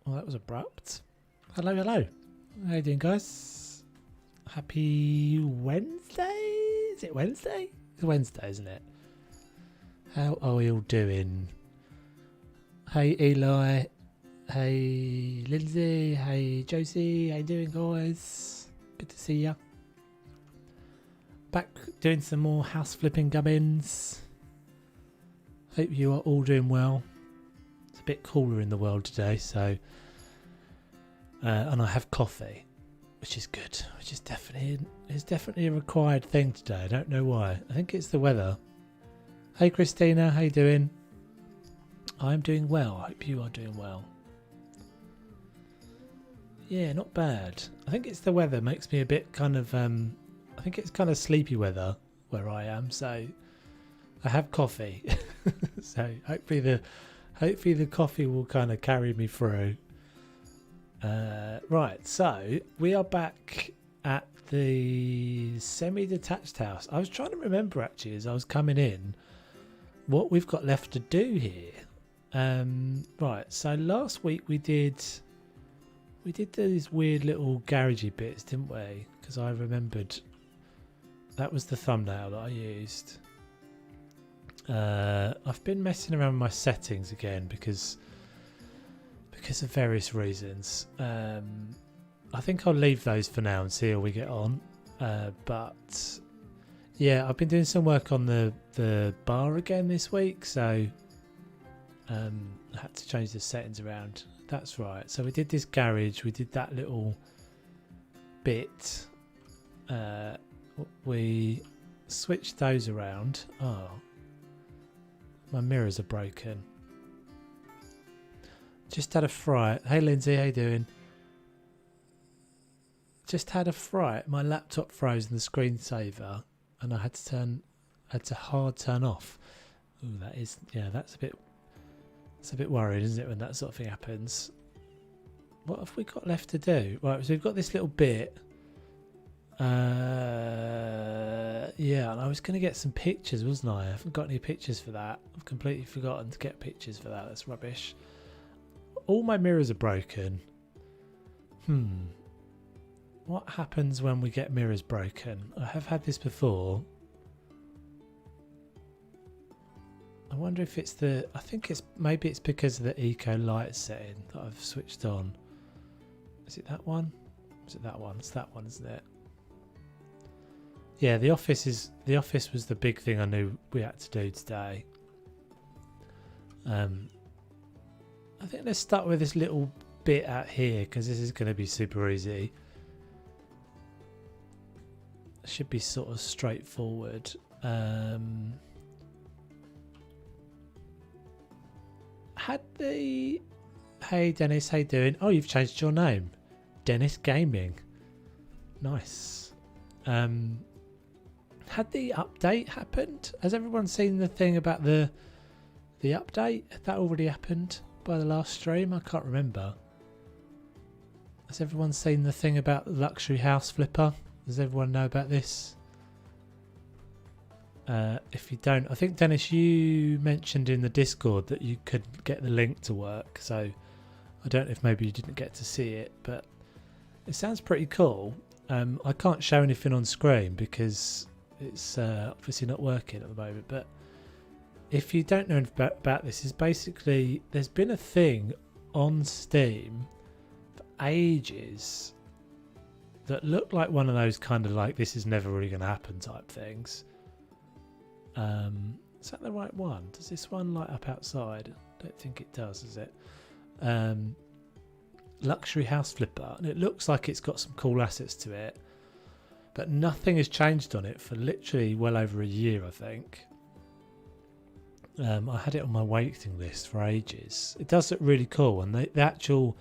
Well, that was abrupt. Hello, hello. How you doing, guys? Happy Wednesday? Is it Wednesday? It's Wednesday, isn't it? How are we all doing? Hey, Eli. Hey, Lindsay. Hey, Josie. How you doing, guys? Good to see ya. Back doing some more house flipping gubbins. Hope you are all doing well. It's a bit cooler in the world today, so and I have coffee, which is good. Which is definitely a required thing today. I don't know why. I think it's the weather. Hey, Christina, how you doing? I'm doing well. I hope you are doing well. Yeah, not bad. I think it's the weather makes me a bit kind of I think it's kind of sleepy weather where I am, so I have coffee. So hopefully the coffee will kind of carry me through. Right, so we are back at the semi-detached house. I was trying to remember actually as I was coming in what we've got left to do here. Right, so last week we did these weird little garagey bits, didn't we? Because I remembered that was the thumbnail that I used. I've been messing around with my settings again because of various reasons. I think I'll leave those for now and see how we get on. But yeah, I've been doing some work on the bar again this week, so I had to change the settings around. That's right. So we did this garage, we did that little bit. We switched those around. Oh, my mirrors are broken. Just had a fright. Hey Lindsay, how you doing? Just had a fright. My laptop froze in the screensaver, and I had to hard turn off. Ooh, that's a bit worrying, isn't it, when that sort of thing happens? What have we got left to do? Right, so we've got this little bit. Yeah, and I was going to get some pictures, wasn't I? I haven't got any pictures for that. I've completely forgotten to get pictures for that. That's rubbish. All my mirrors are broken. What happens when we get mirrors broken? I have had this before. I wonder if it's I think maybe it's because of the eco light setting that I've switched on. Is it that one? Is it that one? It's that one, isn't it? Yeah, the office was the big thing I knew we had to do today. I think let's start with this little bit out here because this is going to be super easy. It should be sort of straightforward. Hey Dennis, how you doing? Oh, you've changed your name. Dennis Gaming. Nice. Had the update happened? Has everyone seen the thing about the update? Had that already happened by the last stream? I can't remember. Has everyone seen the thing about the luxury house flipper? Does everyone know about this? If you don't, I think Dennis, you mentioned in the Discord that you could get the link to work, so I don't know if maybe you didn't get to see it, but it sounds pretty cool. I can't show anything on screen because it's obviously not working at the moment, but if you don't know about this, is basically there's been a thing on Steam for ages that looked like one of those kind of like this is never really going to happen type things. Is that the right one? Does this one light up outside? I don't think it does, is it? Luxury house flipper, and it looks like it's got some cool assets to it, but nothing has changed on it for literally well over a year, I think. I had it on my waiting list for ages. It does look really cool, and the actual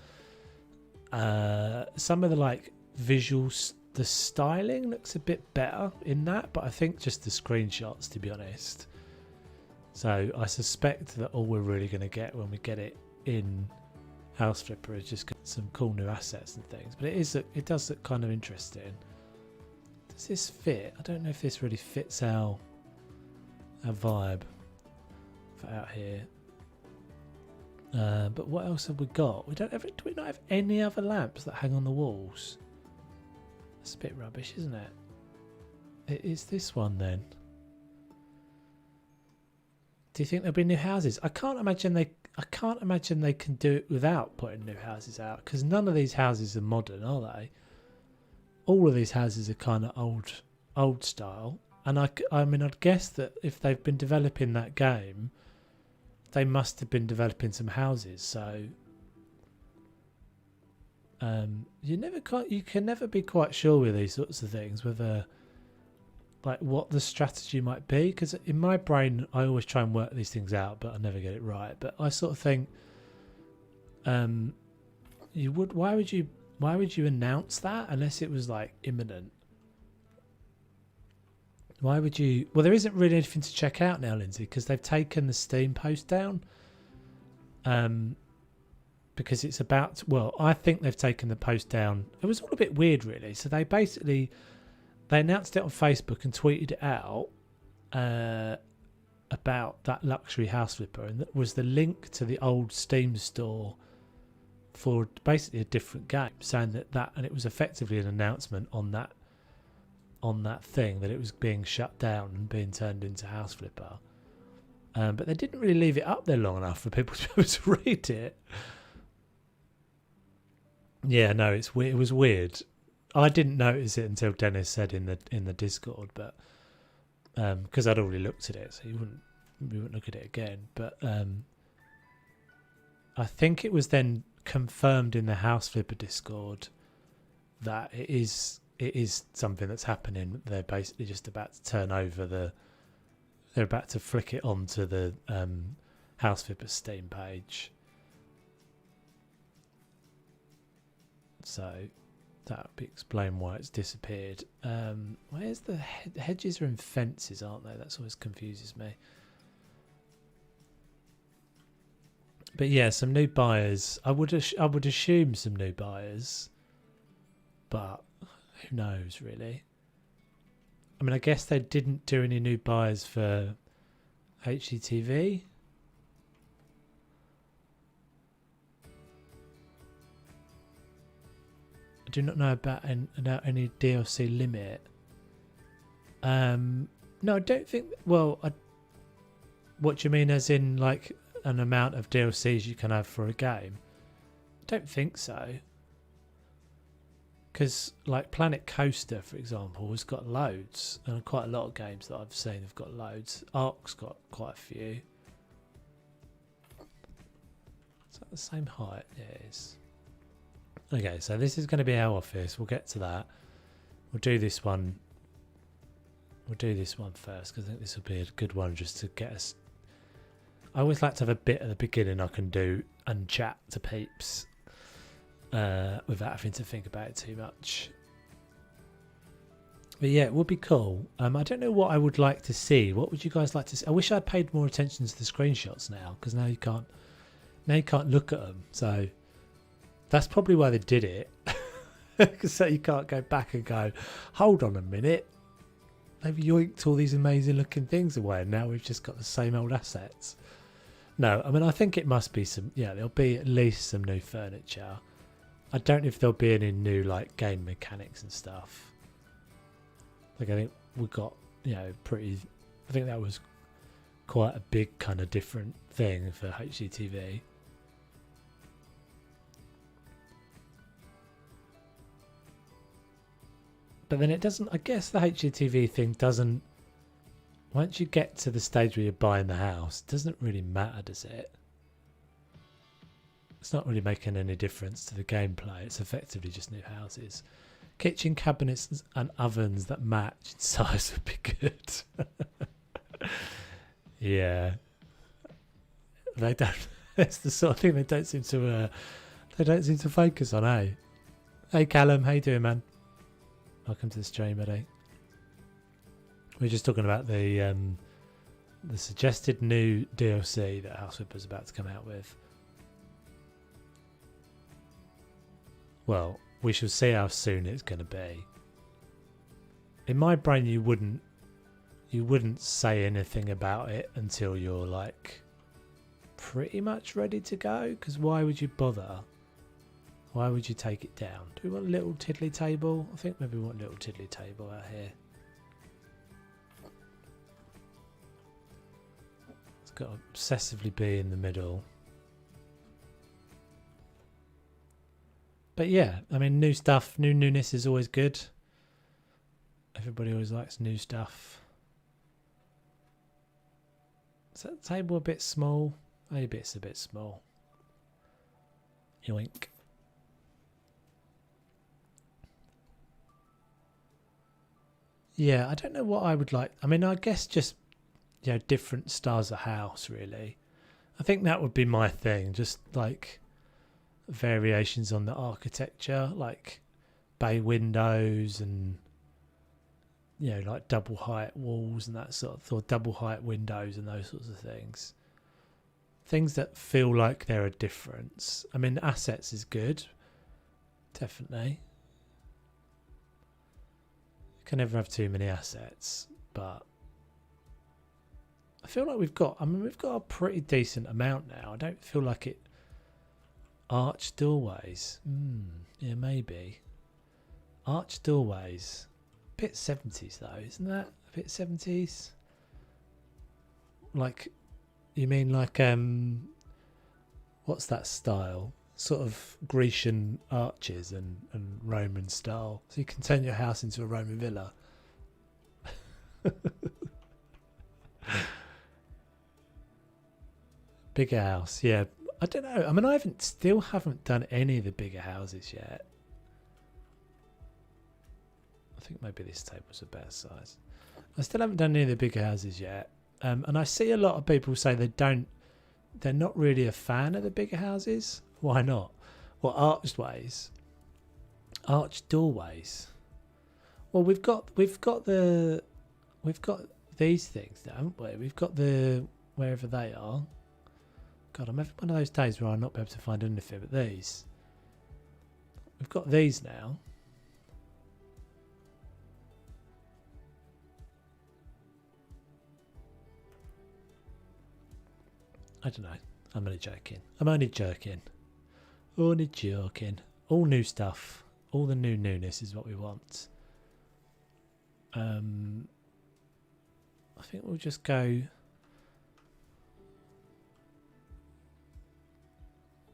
some of the like visuals, the styling looks a bit better in that, but I think just the screenshots, to be honest. So I suspect that all we're really going to get when we get it in House Flipper is just some cool new assets and things. But it does look kind of interesting. Does this fit? I don't know if this really fits our vibe for out here. But what else have we got? Do we not have any other lamps that hang on the walls? That's a bit rubbish, isn't it? It is this one then. Do you think there'll be new houses? I can't imagine they can do it without putting new houses out, because none of these houses are modern, are they? All of these houses are kind of old style, and I mean, I'd guess that if they've been developing that game, they must have been developing some houses. So you can never be quite sure with these sorts of things whether, like, what the strategy might be, because in my brain I always try and work these things out, but I never get it right. But I sort of think, why would you announce that unless it was like imminent? Why would you? Well, there isn't really anything to check out now, Lindsay, because they've taken the Steam post down. Because it's about, well, I think they've taken the post down. It was all a bit weird, really. So they announced it on Facebook and tweeted it out about that luxury house flipper, and that was the link to the old Steam store for basically a different game, saying that and it was effectively an announcement on that thing that it was being shut down and being turned into house flipper. But they didn't really leave it up there long enough for people to be able to read it. Yeah, no, it was weird. I didn't notice it until Dennis said in the Discord, but because I'd already looked at it, so we wouldn't look at it again. But I think it was then confirmed in the House Flipper Discord that it is something that's happening. They're basically just about to turn over they're about to flick it onto the House Flipper Steam page. So that would explain why it's disappeared. Where's the hedges are in fences, aren't they? That's always confuses me. But yeah, some new buyers. I would assume some new buyers, but who knows really? I mean, I guess they didn't do any new buyers for HGTV. I do not know about any DLC limit. No, I don't think. Well, what do you mean, as in like an amount of DLCs you can have for a game? I don't think so. Because like Planet Coaster, for example, has got loads, and quite a lot of games that I've seen have got loads. Ark's got quite a few. Is that the same height? Yeah, it is. Okay, so this is going to be our office. We'll get to that. We'll do this one. We'll do this one first, because I think this will be a good one just to get us. I always like to have a bit at the beginning I can do and chat to peeps without having to think about it too much. But yeah, it would be cool. I don't know what I would like to see. What would you guys like to see? I wish I'd paid more attention to the screenshots now, because now you can't look at them. So that's probably why they did it. So you can't go back and go, hold on a minute. They've yoinked all these amazing looking things away, and now we've just got the same old assets. No, I mean, I think it must be some, yeah, there'll be at least some new furniture. I don't know if there'll be any new, like, game mechanics and stuff. Like, I think we got, I think that was quite a big kind of different thing for HGTV. But then it doesn't, I guess the HGTV thing doesn't, once you get to the stage where you're buying the house, it doesn't really matter, does it? It's not really making any difference to the gameplay. It's effectively just new houses. Kitchen cabinets and ovens that match in size would be good. Yeah. They don't, it's the sort of thing they don't seem to focus on, eh? Hey Callum, how you doing, man? Welcome to the stream, buddy. We're just talking about the suggested new DLC that House Flipper is about to come out with. Well, we shall see how soon it's going to be. In my brain, you wouldn't say anything about it until you're like pretty much ready to go, because why would you bother? Why would you take it down? Do we want a little tiddly table? I think maybe we want a little tiddly table out here. It's got to obsessively be in the middle. But yeah, I mean, new stuff, newness is always good. Everybody always likes new stuff. Is that table a bit small? Maybe it's a bit small. Yoink. Yeah, I don't know what I would like. I mean, I guess just, you know, different styles of house, really. I think that would be my thing. Just like variations on the architecture, like bay windows and, you know, like double height walls and that sort of, or double height windows and those sorts of things. Things that feel like they're a difference. I mean, assets is good, definitely. You can never have too many assets, but I feel like we've got a pretty decent amount now. I don't feel like it. Arch doorways. Yeah, maybe. Arch doorways. Bit 70s though, isn't that? A bit 70s? Like, you mean like, what's that style? Sort of Grecian arches and Roman style. So you can turn your house into a Roman villa. Bigger house, yeah. I don't know. I mean, I still haven't done any of the bigger houses yet. I think maybe this table's a better size. I still haven't done any of the bigger houses yet. And I see a lot of people say they're not really a fan of the bigger houses. Why not? Well, archways, arch doorways. Well, we've got these things, haven't we? We've got the wherever they are. God, I'm having one of those days where I'll not be able to find anything but these. We've got these now. I don't know. I'm only joking. Only joking. All new stuff. All the newness is what we want. I think we'll just go.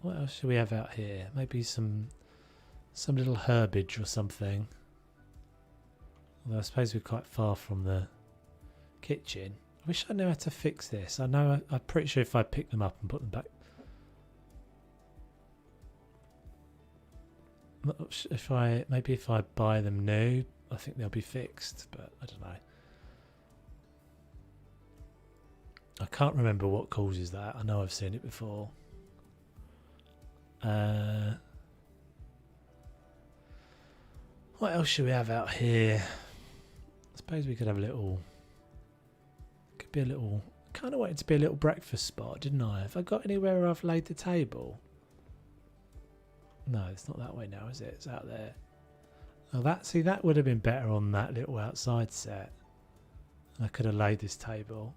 What else should we have out here? Maybe some little herbage or something. Although I suppose we're quite far from the kitchen. I wish I knew how to fix this. I'm pretty sure if I pick them up and put them back. If I buy them new, I think they'll be fixed, but I don't know. I can't remember what causes that. I know I've seen it before. What else should we have out here? I suppose we could have a little. Could be a little. Kind of wanted to be a little breakfast spot, didn't I? Have I got anywhere where I've laid the table? No, it's not that way now, is it? It's out there. Oh, that would have been better on that little outside set. I could have laid this table.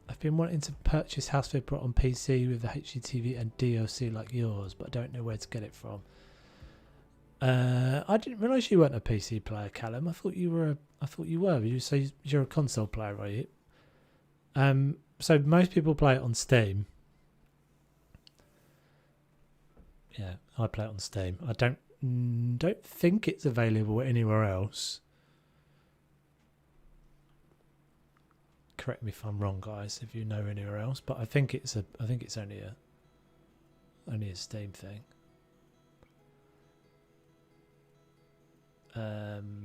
I've been wanting to purchase House Flipper on PC with the HGTV and DLC like yours, but I don't know where to get it from. I didn't realise you weren't a PC player, Callum. I thought you were. You're a console player, are you? So most people play it on Steam. Yeah, I play it on Steam. I don't think it's available anywhere else. Correct me if I'm wrong, guys, if you know anywhere else, but I think it's only a Steam thing. What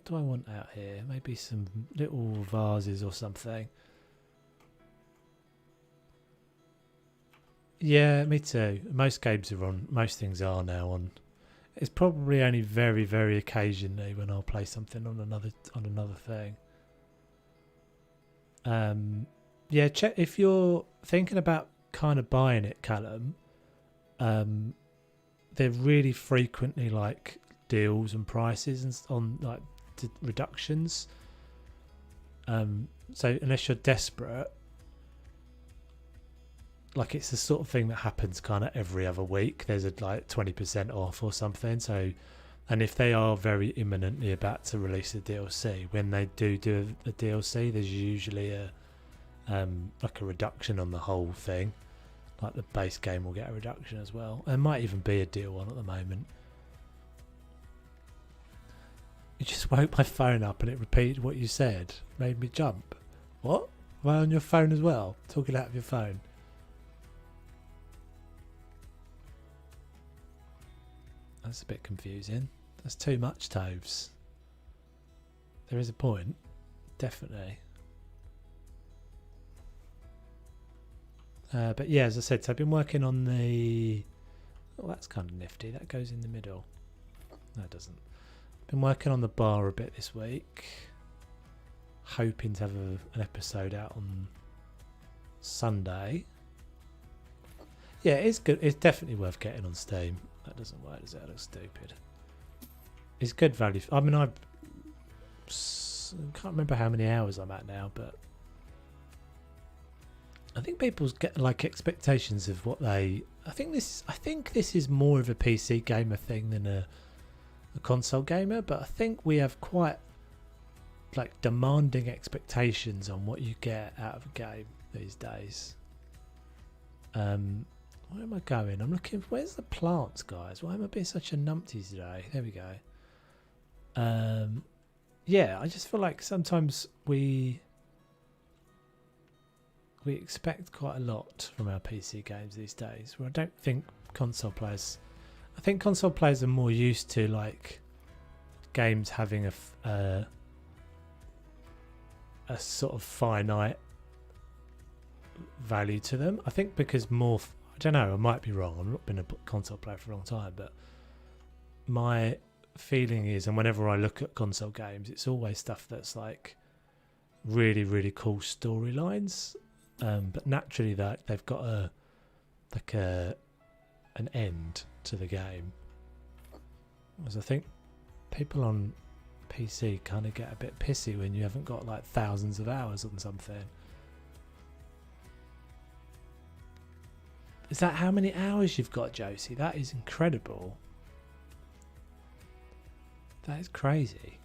do I want out here? Maybe some little vases or something. Yeah, me too. Most games are on. Most things are now on. It's probably only very, very occasionally when I'll play something on another thing. Yeah, check if you're thinking about kind of buying it, Callum. They're really frequently like deals and prices and on like reductions. So unless you're desperate, like it's the sort of thing that happens kind of every other week. There's a like 20% off or something. So, and if they are very imminently about to release the DLC, when they do a DLC, there's usually a like a reduction on the whole thing. Like the base game will get a reduction as well. There might even be a deal on at the moment. You just woke my phone up and it repeated what you said. Made me jump. What? Am I on your phone as well? Talking out of your phone. That's a bit confusing. That's too much, Toves. There is a point. Definitely. But yeah, as I said, so I've been working on the... Oh, that's kind of nifty. That goes in the middle. No, it doesn't. Been working on the bar a bit this week. Hoping to have an episode out on Sunday. Yeah, it's good. It's definitely worth getting on Steam. That doesn't work, does it? That looks stupid. It's good value. I mean, I can't remember how many hours I'm at now, but I think people's get like expectations of what they. I think this is more of a PC gamer thing than a console gamer, but I think we have quite like demanding expectations on what you get out of a game these days. Where am I going? I'm looking. Where's the plants, guys? Why am I being such a numpty today? There we go. Yeah, I just feel like sometimes we expect quite a lot from our PC games these days. Where I don't think console players. I think console players are more used to like games having a sort of finite value to them. I think because more. I don't know, I might be wrong. I've not been a console player for a long time, but my feeling is, and whenever I look at console games, it's always stuff that's like really, really cool storylines, but naturally that they've got an end to the game. Whereas I think people on PC kind of get a bit pissy when you haven't got like thousands of hours on something. Is that how many hours you've got, Josie? That is incredible. That is crazy.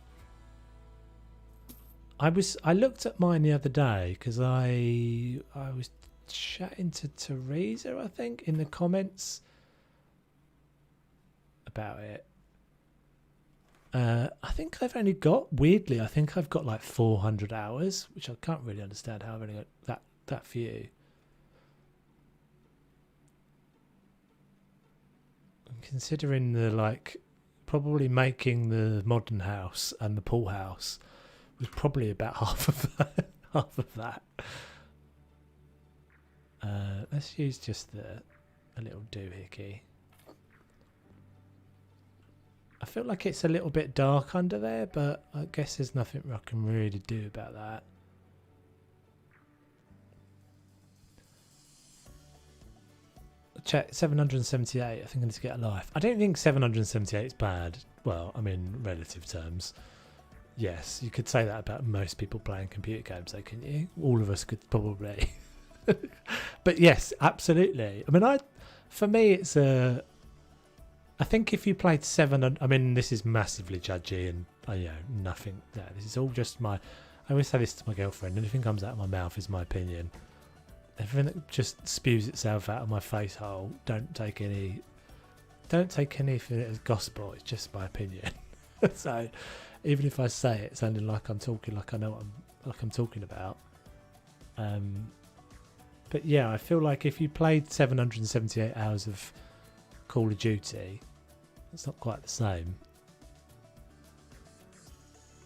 I looked at mine the other day because I was chatting to Teresa, I think, in the comments about it. I think I've only got, weirdly, I think I've got like 400 hours, which I can't really understand how I've only got that few. Considering the like probably making the modern house and the pool house was probably about half of that. Let's use just a little doohickey. I feel like it's a little bit dark under there, but I guess there's nothing I can really do about that. Check 778. I think I need to get a life. I don't think 778 is bad. Well, I mean, relative terms. Yes, you could say that about most people playing computer games, though, couldn't you? All of us could probably. But yes, absolutely. I mean, for me, it's a. I think if you played 700, I mean, this is massively judgy and nothing. No, this is all just my. I always say this to my girlfriend. Anything comes out of my mouth is my opinion. Everything that just spews itself out of my face hole, don't take anything as gospel. It's just my opinion. So even if I say it sounding like I'm talking like I know what I'm talking about. But yeah, I feel like if you played 778 hours of Call of Duty, it's not quite the same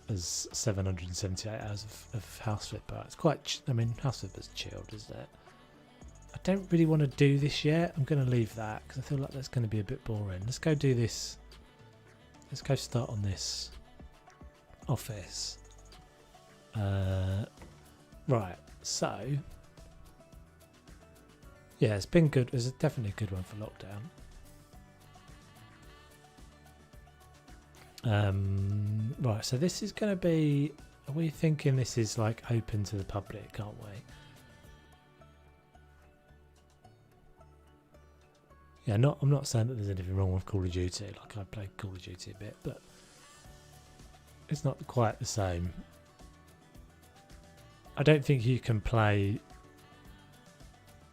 as 778 hours of House Flipper. It's quite, House Flipper's chilled, isn't it? I don't really want to do this yet. I'm going to leave that because I feel like that's going to be a bit boring. Let's go do this. Let's go start on this office. Right, so yeah, it's been good. It's definitely a good one for lockdown. Right, so this is going to be Are we thinking this is like open to the public, can't we? Yeah, I'm not saying that there's anything wrong with Call of Duty. Like I played Call of Duty a bit, but it's not quite the same. I don't think you can play.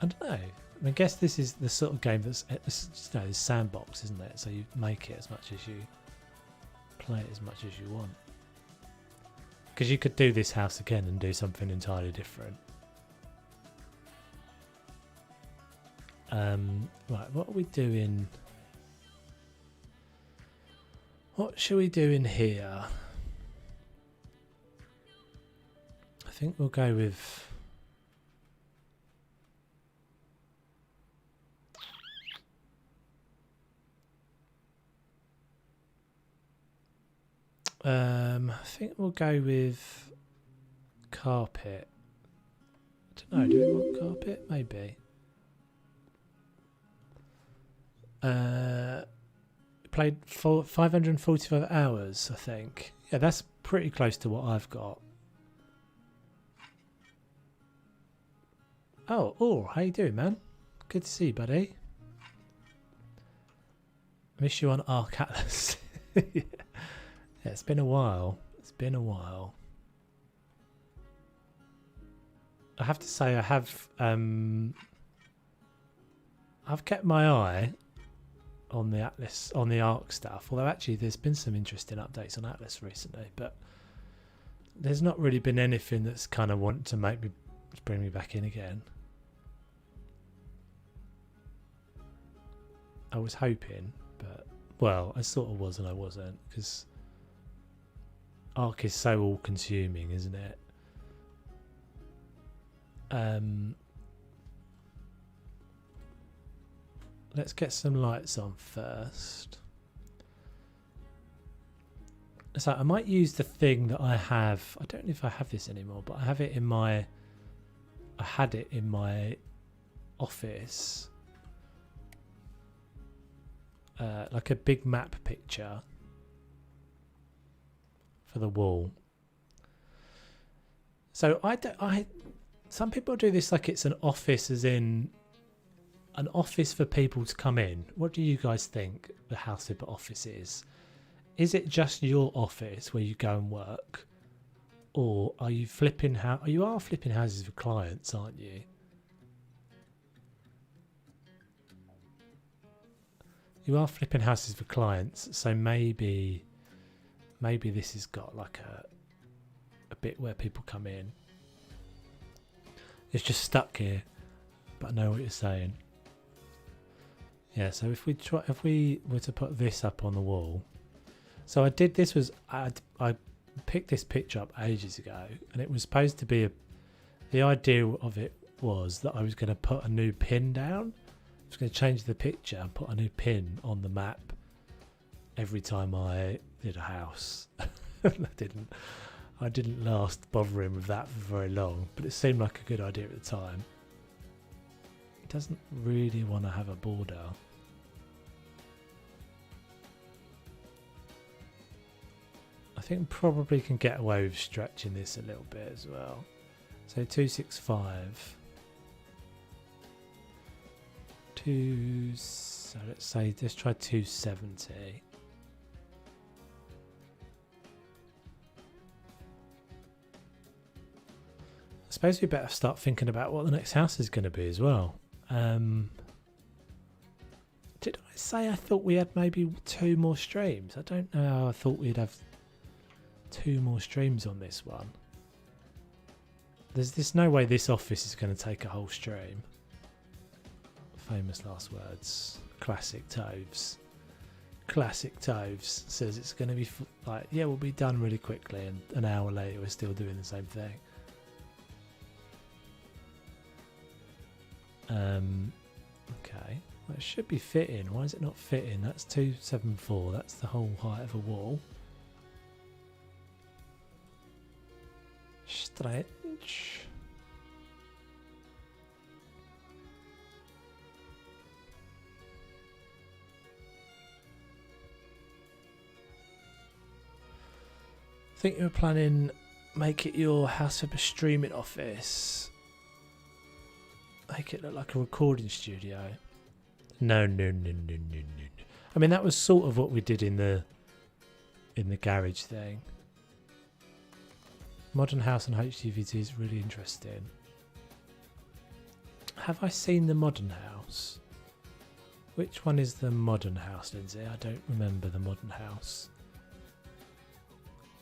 I don't know. I guess this is the sort of game that's it's sandbox, isn't it? So you make it as much as you play it as much as you want. Because you could do this house again and do something entirely different. Right, what are we doing? What should we do in here? I think we'll go with I think we'll go with carpet. I don't know, do we want carpet? Maybe. Played for 545 hours, I think. Yeah, that's pretty close to what I've got. Oh, how you doing, man? Good to see you, buddy. Miss you on Arc Atlas. Yeah, it's been a while. It's been a while. I have to say, I've kept my eye on the Atlas, on the Arc stuff. Although actually, there's been some interesting updates on Atlas recently, but there's not really been anything that's kind of want to bring me back in again. I was hoping, but well, I sort of was and I wasn't, because Arc is so all-consuming, isn't it? Let's get some lights on first. So I might use the thing that I have. I don't know if I have this anymore, but I have it in my. I had it in my office, like a big map picture for the wall. So some people do this like it's an office, as in an office for people to come in. What do you guys think the House Flipper office is? Is it just your office where you go and work, or are you flipping you are flipping houses for clients, aren't you? You are flipping houses for clients, so maybe this has got like a bit where people come in. It's just stuck here, but I know what you're saying. Yeah, so if we were to put this up on the wall. So I picked this picture up ages ago, and it was supposed to be the idea of it was that I was going to put a new pin down. I was going to change the picture and put a new pin on the map every time I did a house. I didn't last bothering with that for very long, but it seemed like a good idea at the time. It doesn't really want to have a border. I think probably can get away with stretching this a little bit as well. So 265. So let's try 270. I suppose we better start thinking about what the next house is going to be as well. Did I say I thought we had maybe 2 more streams? I don't know how I thought we'd have 2 more streams on this one. There's no way this office is going to take a whole stream. Famous last words. Classic Toves. Classic Toves says it's going to be like, yeah, we'll be done really quickly, and an hour later we're still doing the same thing. Okay, well, it should be fitting. Why is it not fitting? That's 274. That's the whole height of a wall. Stretch. I think you were planning Make it your house of a streaming office. Make it look like a recording studio. No. I mean, that was sort of what we did in the garage thing. Modern house on HGTV is really interesting. Have I seen the modern house? Which one is the modern house, Lindsay? I don't remember the modern house.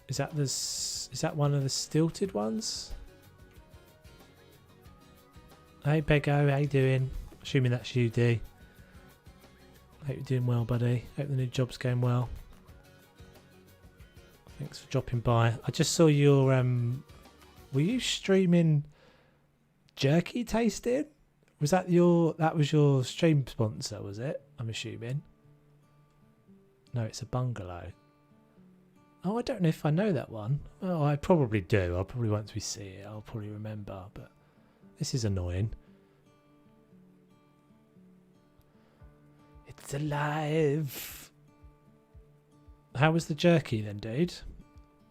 Is that one of the stilted ones? Hey Bego, how you doing? Assuming that's you, D. Hope you're doing well, buddy. Hope the new job's going well. Thanks for dropping by. I just saw your were you streaming jerky tasting? Was that was your stream sponsor, was it? I'm assuming. No, it's a bungalow. Oh, I don't know if I know that one. Oh, I probably do. I'll probably once we see it, I'll probably remember, but this is annoying. It's alive. How was the jerky then, dude?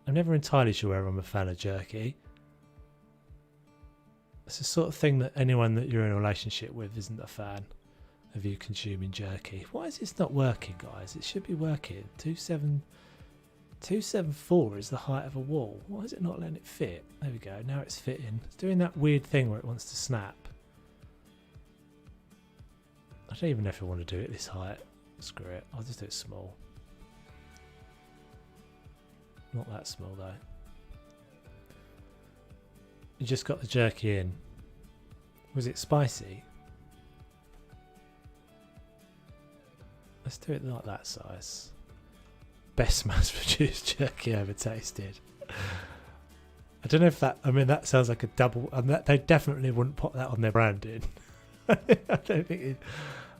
I'm never entirely sure whether I'm a fan of jerky. It's the sort of thing that anyone that you're in a relationship with isn't a fan of you consuming jerky. Why is this not working, guys? It should be working. 274 is the height of a wall. Why is it not letting it fit? There we go. Now it's fitting. It's doing that weird thing where it wants to snap. I don't even know if I want to do it this height. Screw it. I'll just do it small. Not that small though. You just got the jerky in. Was it spicy? Let's do it like that size. Best mass produced jerky ever tasted. I don't know if that, I mean, that sounds like a double, and that they definitely wouldn't put that on their branding. I don't think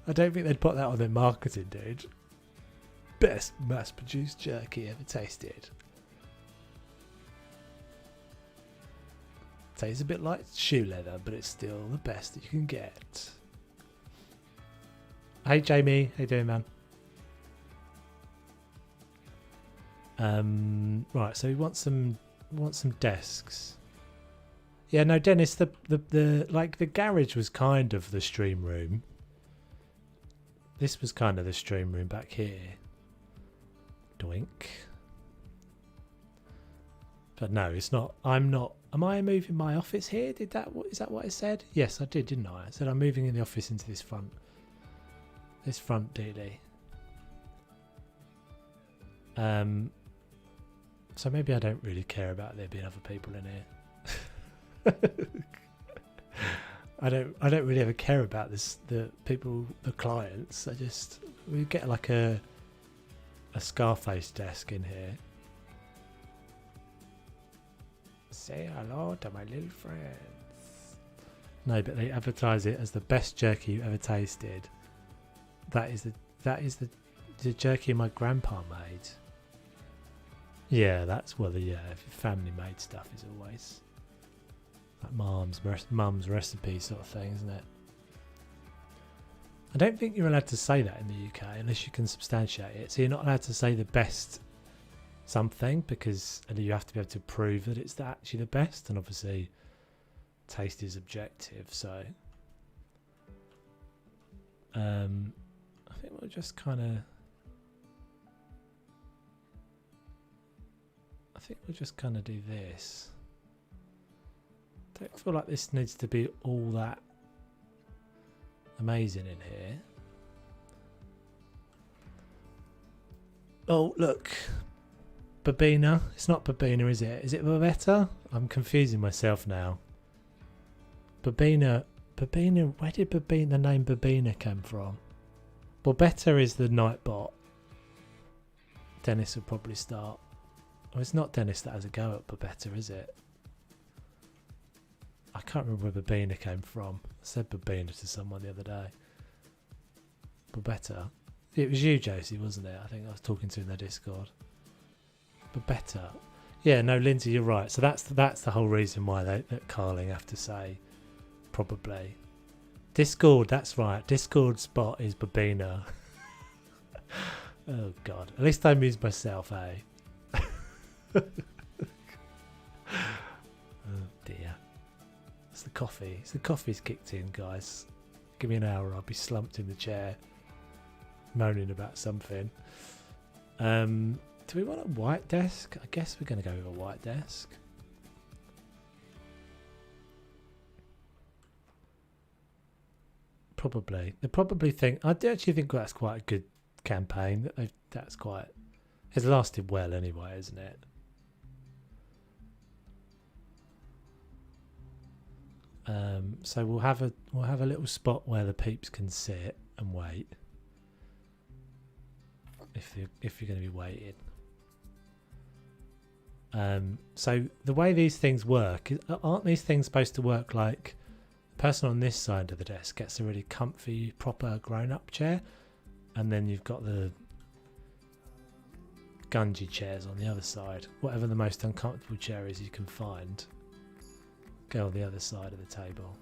they'd put that on their marketing, dude. Best mass produced jerky ever tasted. Tastes a bit like shoe leather, but it's still the best that you can get. Hey Jamie, how you doing, man? Right, so we want some desks. Yeah, no, Dennis, the like the garage was kind of the stream room. This was kind of the stream room back here. Doink. But no, it's not. I'm not. Am I moving my office here? Is that what I said? Yes, I did, didn't I? I said I'm moving in the office into this front dealie. So maybe I don't really care about there being other people in here. I don't really ever care about the people, the clients. We get like a Scarface desk in here. Say hello to my little friends. No, but they advertise it as the best jerky you ever tasted. That is the jerky my grandpa made. Yeah, that's family made stuff is always like mum's recipe sort of thing, isn't it? I don't think you're allowed to say that in the UK unless you can substantiate it. So you're not allowed to say the best something because you have to be able to prove that it's actually the best, and obviously taste is objective. So I think we'll just kind of do this. Don't feel like this needs to be all that amazing in here. Oh, look. Babina. It's not Babina, is it? Is it Babetta? I'm confusing myself now. Babina. Where did the name Babina come from? Babetta is the Nightbot. Dennis will probably start. Oh, it's not Dennis that has a go at Babetta, is it? I can't remember where Babina came from. I said Babina to someone the other day. Babetta. It was you, Josie, wasn't it? I think I was talking to in their Discord. Babetta. Yeah, no, Lindsay, you're right. So that's the whole reason why that Carling have to say probably. Discord, that's right. Discord's bot is Babina. Oh God. At least I amused myself, eh? coffee. So the coffee's kicked in, guys. Give me an hour, I'll be slumped in the chair, moaning about something. Do we want a white desk? I guess we're going to go with a white desk. Probably. They probably think... I do actually think that's quite a good campaign. That's quite... It's lasted well anyway, isn't it? So we'll have a little spot where the peeps can sit and wait. If you're going to be waiting. So the way these things work, aren't these things supposed to work like the person on this side of the desk gets a really comfy, proper grown-up chair, and then you've got the gungy chairs on the other side. Whatever the most uncomfortable chair is you can find, go on the other side of the table.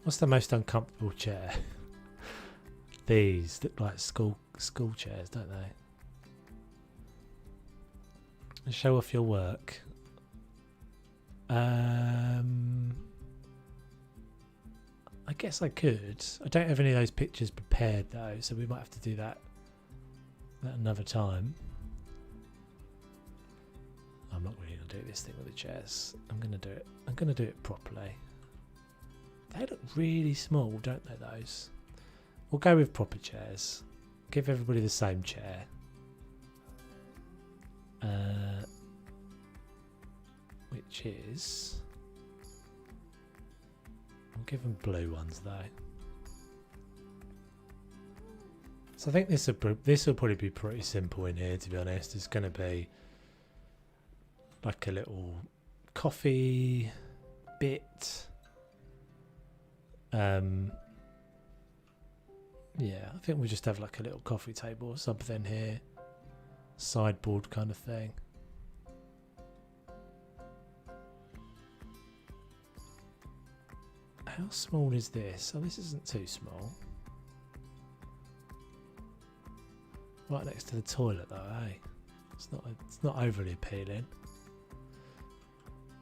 What's the most uncomfortable chair? These look like school chairs, don't they? Show off your work. I guess I could. I don't have any of those pictures prepared though, so we might have to do that another time. I'm not really going to do this thing with the chairs. I'm going to do it. I'm going to do it properly. They look really small, don't they, those? We'll go with proper chairs. Give everybody the same chair. Which is... I'll give them blue ones though. So I think this will probably be pretty simple in here, to be honest. It's going to be like a little coffee bit. Yeah, I think we'll just have like a little coffee table or something here. Sideboard kind of thing. How small is this? Oh, this isn't too small. Right next to the toilet though, eh? It's not overly appealing.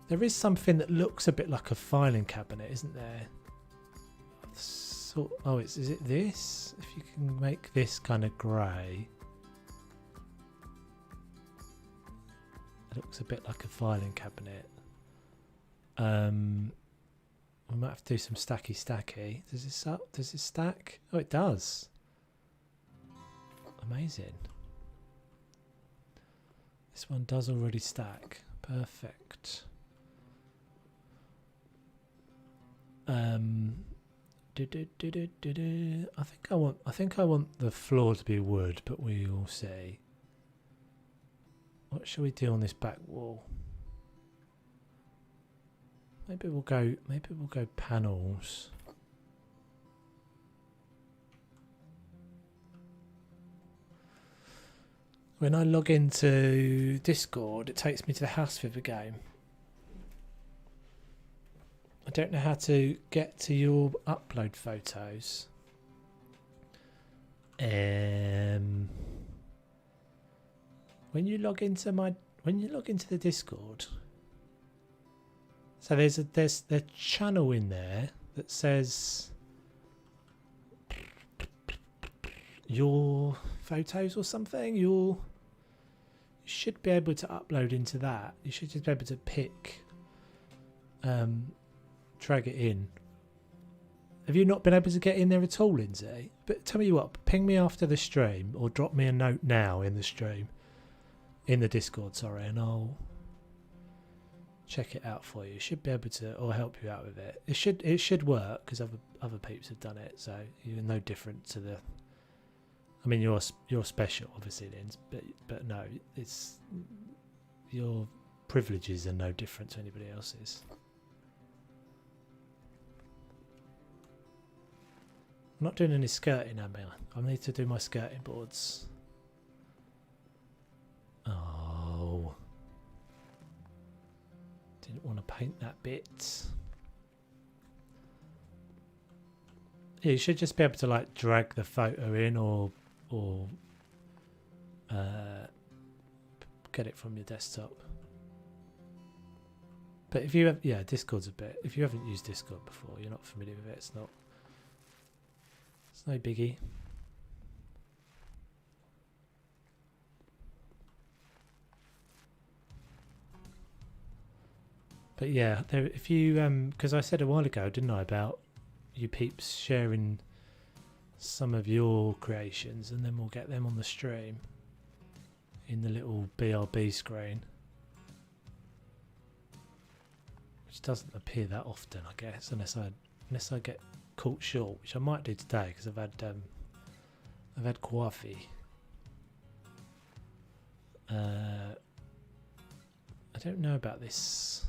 There is something that looks a bit like a filing cabinet, isn't there? So, oh, is it this? If you can make this kind of grey. It looks a bit like a filing cabinet. We might have to do some stacky. Does this stack? Oh, it does. Amazing. This one does already stack. Perfect. I think I want the floor to be wood, but we will see. What shall we do on this back wall? Maybe we'll go panels. When I log into Discord, it takes me to the House Viver game. I don't know how to get to your upload photos. When you log into the Discord, so there's a channel in there that says your photos or something. You should be able to upload into that. You should just be able to pick, drag it in. Have you not been able to get in there at all, Lindsay? But tell me what, ping me after the stream or drop me a note now in the stream, in the Discord, sorry, and I'll check it out for you. Should be able to, or help you out with it. It should work because other peeps have done it, so you're no different to the. I mean, you're special, obviously, Linz, but no, it's your privileges are no different to anybody else's. I'm not doing any skirting, am I? I need to do my skirting boards. Oh. Didn't want to paint that bit. Yeah, you should just be able to like drag the photo in or get it from your desktop. But if you have, yeah, Discord's a bit. If you haven't used Discord before, you're not familiar with it. It's no biggie. But yeah, there, if you because I said a while ago, didn't I, about you peeps sharing some of your creations, and then we'll get them on the stream in the little BRB screen, which doesn't appear that often, I guess, unless I get caught short, which I might do today because I've had coffee. I don't know about this.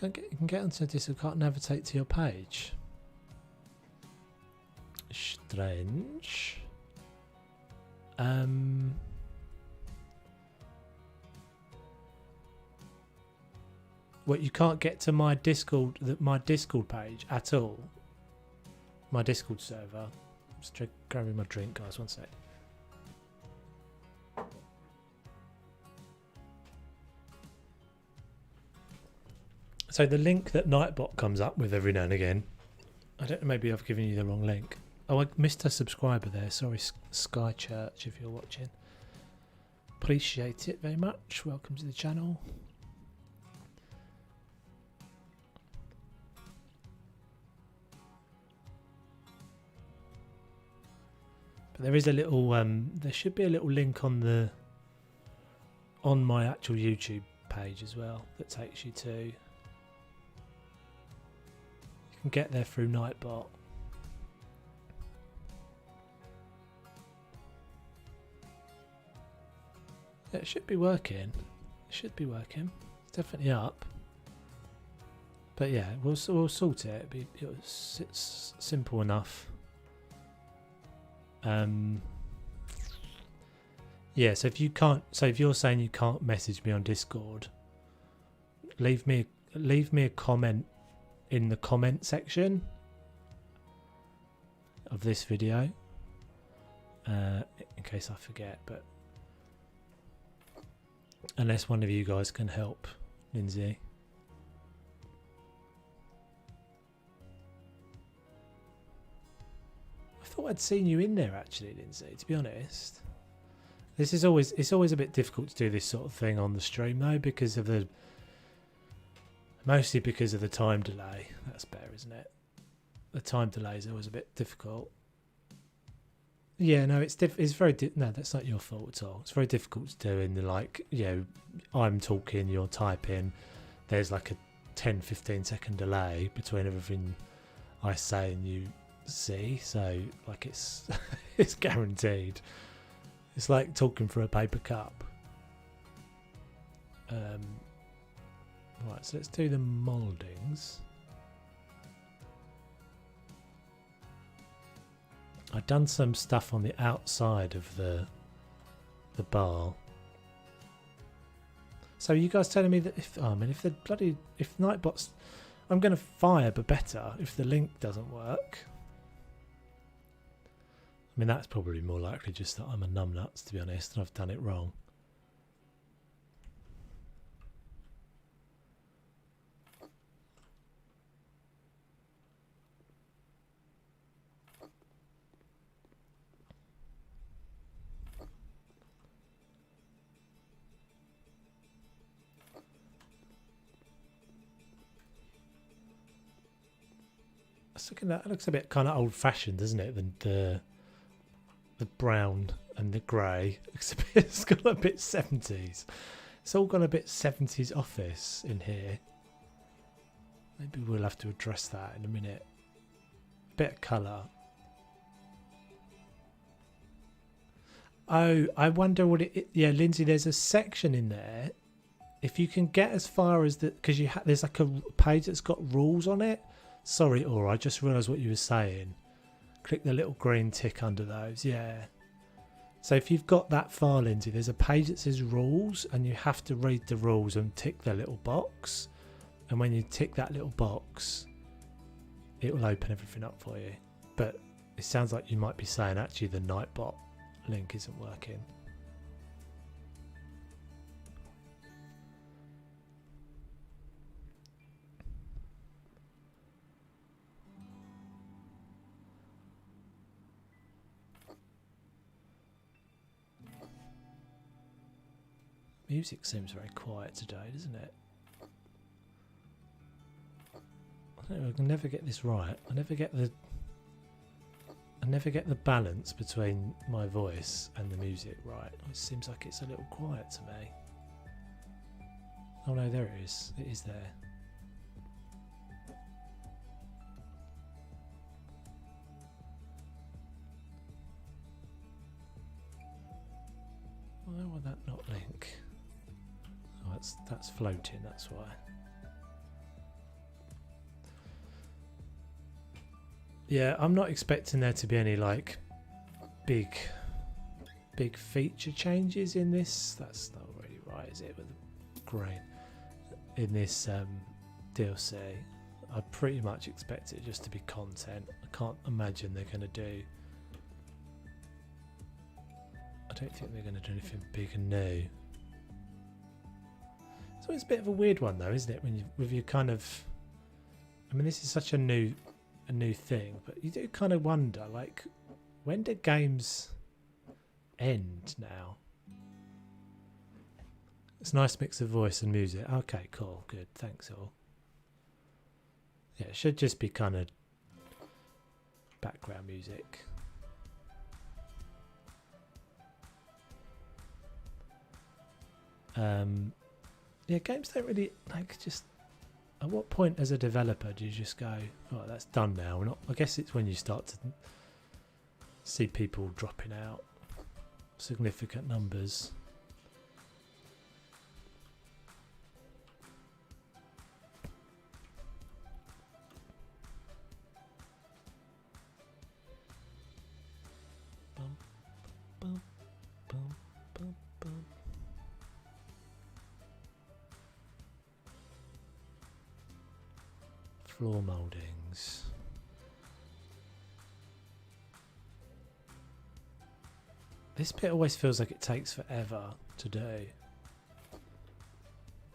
You can get onto this. You can't navigate to your page. Strange. What, you can't get to my Discord page at all? My Discord server. Just grabbing my drink, guys. One sec. So the link that Nightbot comes up with every now and again, I don't know, maybe I've given you the wrong link. Oh, I missed a subscriber there. Sorry, Sky Church, if you're watching. Appreciate it very much. Welcome to the channel. But there is a little, there should be a little link on my actual YouTube page as well that takes you to. You can get there through Nightbot. Yeah, it should be working. It should be working. It's definitely up. But yeah, we'll sort it. It's simple enough. Yeah, so if you're saying you can't message me on Discord, leave me a comment in the comment section of this video, in case I forget. But unless one of you guys can help, Lindsay. I thought I'd seen you in there actually, Lindsay, to be honest. It's always a bit difficult to do this sort of thing on the stream though, mostly because of the time delay. That's better, isn't it? The time delay is always a bit difficult. Yeah, no, it's very no, that's not your fault at all. It's very difficult to do in the, like, you know, I'm talking, you're typing. There's like a 10-15 second delay between everything I say and you see, so like it's it's guaranteed. It's like talking through a paper cup. Right, so let's do the Moldings. I've done some stuff on the outside of the bar. So you guys telling me that if Nightbot's, I'm going to fire but better if the link doesn't work. I mean, that's probably more likely just that I'm a numbnuts, to be honest, and I've done it wrong. That looks a bit kind of old-fashioned, doesn't it? The brown and the grey. It's got a bit 70s. It's all got a bit 70s office in here. Maybe we'll have to address that in a minute. A bit of colour. Oh, I wonder what it... Yeah, Lindsay, there's a section in there. If you can get as far as the... Because there's like a page that's got rules on it. Sorry, Aura, I just realised what you were saying. Click the little green tick under those, yeah. So if you've got that far, Lindsay, there's a page that says rules, and you have to read the rules and tick the little box. And when you tick that little box, it will open everything up for you. But It sounds like you might be saying actually the Nightbot link isn't working. Music seems very quiet today, doesn't it? I don't know, I can never get this right. I never get the balance between my voice and the music right. It seems like it's a little quiet to me. Oh no, there it is. It is there. Why would that not link? Oh, that's floating, that's why. Yeah, I'm not expecting there to be any like big feature changes in this. That's not really right, is it, with the grain in this DLC. I pretty much expect it just to be content. I can't imagine they're going to do. I don't think they're going to do anything big and new. So it's a bit of a weird one though, isn't it? When you with your kind of, I mean, this is such a new thing, but you do kind of wonder, like, when do games end now? It's a nice mix of voice and music. Okay, cool, good, thanks all. Yeah, it should just be kind of background music. Yeah, games don't really, like, just, at what point as a developer do you just go, oh, that's done now? We're not, I guess it's when you start to see people dropping out, significant numbers. Bum, bum, bum, bum, bum. Floor mouldings. This bit always feels like it takes forever to do.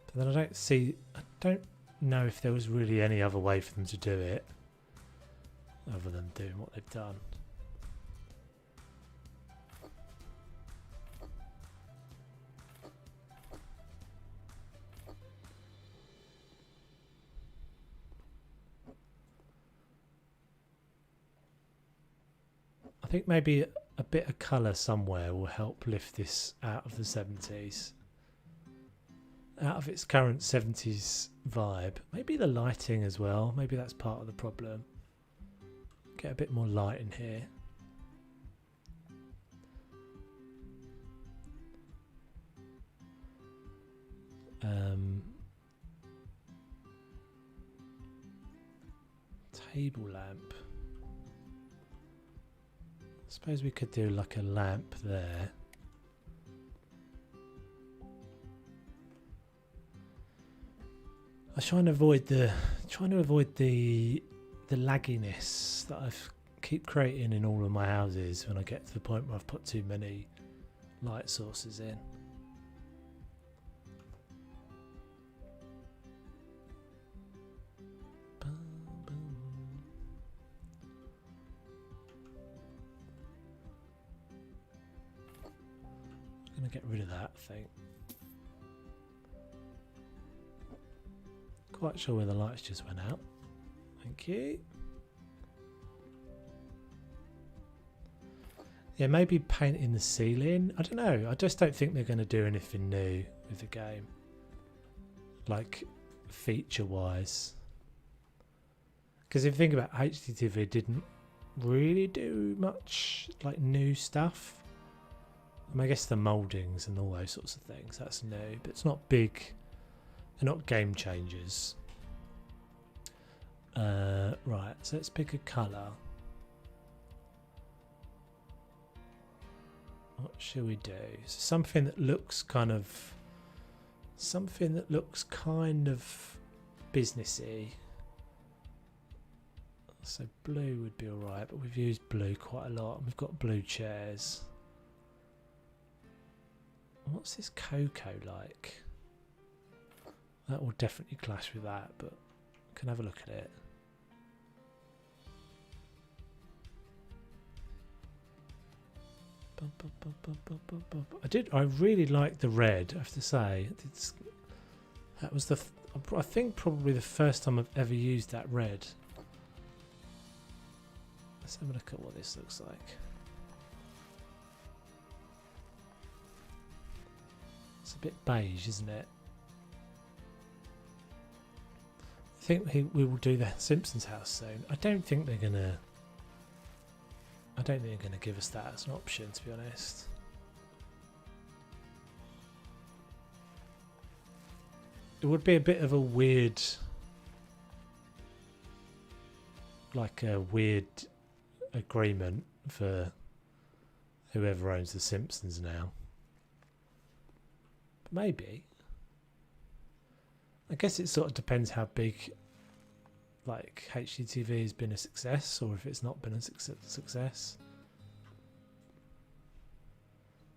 But then I don't know if there was really any other way for them to do it other than doing what they've done. I think maybe a bit of colour somewhere will help lift this out of the 70s. Out of its current 70s vibe. Maybe the lighting as well. Maybe that's part of the problem. Get a bit more light in here. Table lamp. I suppose we could do like a lamp there. I was trying to avoid the lagginess that I keep creating in all of my houses when I get to the point where I've put too many light sources in. I'm going to get rid of that, I think. Quite sure where the lights just went out. Thank you. Yeah, maybe painting the ceiling. I don't know. I just don't think they're going to do anything new with the game. Like, feature-wise. Because if you think about it, HGTV didn't really do much, like, new stuff. I mean, I guess the mouldings and all those sorts of things, that's new. But it's not big. They're not game changers. Right, so let's pick a colour. What shall we do? So something that looks kind of businessy. So blue would be alright, but we've used blue quite a lot. We've got blue chairs. What's this cocoa like? That will definitely clash with that, but we can have a look at it. I really like the red, I have to say. That was I think probably the first time I've ever used that red. Let's have a look at what this looks like. It's a bit beige, isn't it? I think we will do the Simpsons house soon. I don't think they're gonna give us that as an option, to be honest. It would be a bit of a weird, like a weird agreement for whoever owns the Simpsons now. But maybe. I guess it sort of depends how big, like, HGTV has been a success, or if it's not been a success.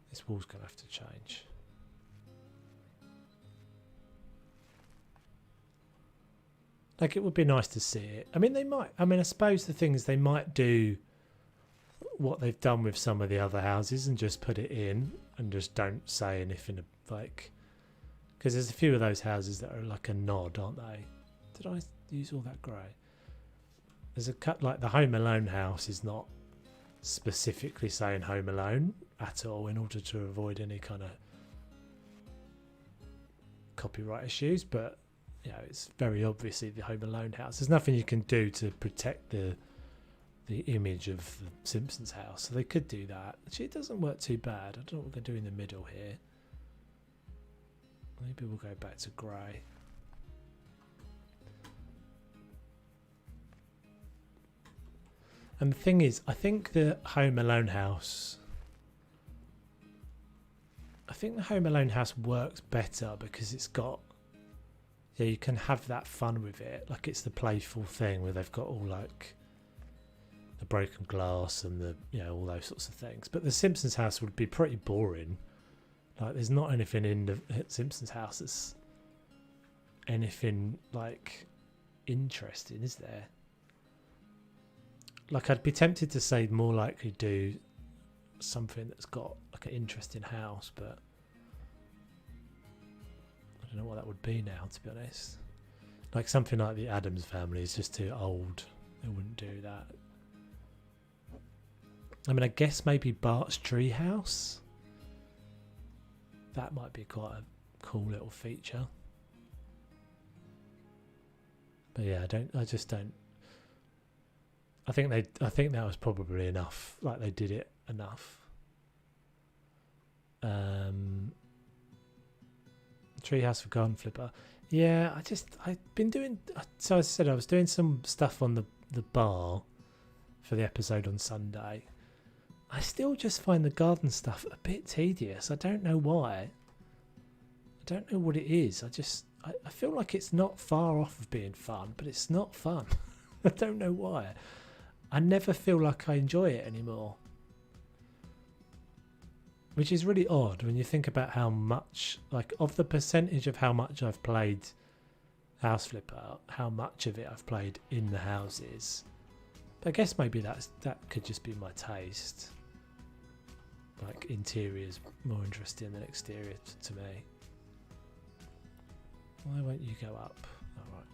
This wall's going to have to change. Like, it would be nice to see it. I mean, I suppose the thing is they might do what they've done with some of the other houses and just put it in and just don't say anything, like, because there's a few of those houses that are like a nod, aren't they? Did I use all that grey? There's a cut, like the Home Alone house is not specifically saying Home Alone at all in order to avoid any kind of copyright issues, but you know, it's very obviously the Home Alone house. There's nothing you can do to protect the image of the Simpsons house, so they could do that. Actually, it doesn't work too bad. I don't know what we're going to do in the middle here. Maybe we'll go back to grey. And the thing is, I think the Home Alone house works better because it's got, yeah, you can have that fun with it. Like, it's the playful thing where they've got all like the broken glass and the, you know, all those sorts of things. But the Simpsons house would be pretty boring. Like, there's not anything in the Simpsons house that's anything like interesting, is there? Like, I'd be tempted to say more likely do something that's got like an interesting house, but I don't know what that would be now, to be honest. Like, something like the Addams Family is just too old. They wouldn't do that. I mean, I guess maybe Bart's Treehouse. That might be quite a cool little feature. But yeah, I just don't. I think that was probably enough. Like, they did it enough. Treehouse for Garden Flipper. Yeah, I've been doing. So as I said, I was doing some stuff on the bar for the episode on Sunday. I still just find the garden stuff a bit tedious. I don't know why. I don't know what it is. I feel like it's not far off of being fun, but it's not fun. I don't know why. I never feel like I enjoy it anymore. Which is really odd when you think about how much, like, of the percentage of how much I've played House Flipper, how much of it I've played in the houses. But I guess maybe that could just be my taste. Like, interior's more interesting than exterior to me. Why won't you go up? All right.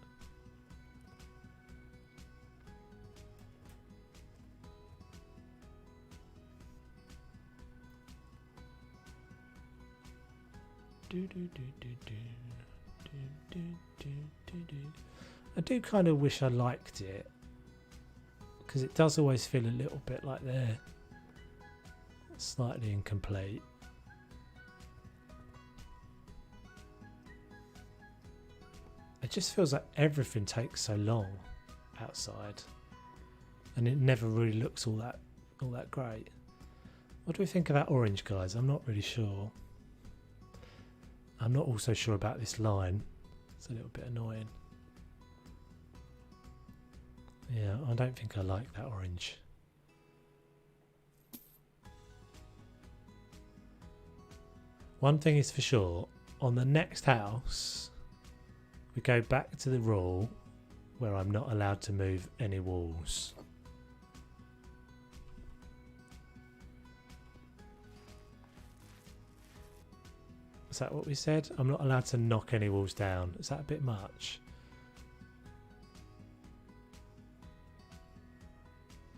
I do kind of wish I liked it, because it does always feel a little bit like they're slightly incomplete. It just feels like everything takes so long outside, and it never really looks all that great. What do we think of that orange, guys? I'm not really sure. I'm not also sure about this line. It's a little bit annoying. Yeah, I don't think I like that orange. One thing is for sure, on the next house, we go back to the rule where I'm not allowed to move any walls. Is that what we said? I'm not allowed to knock any walls down. Is that a bit much?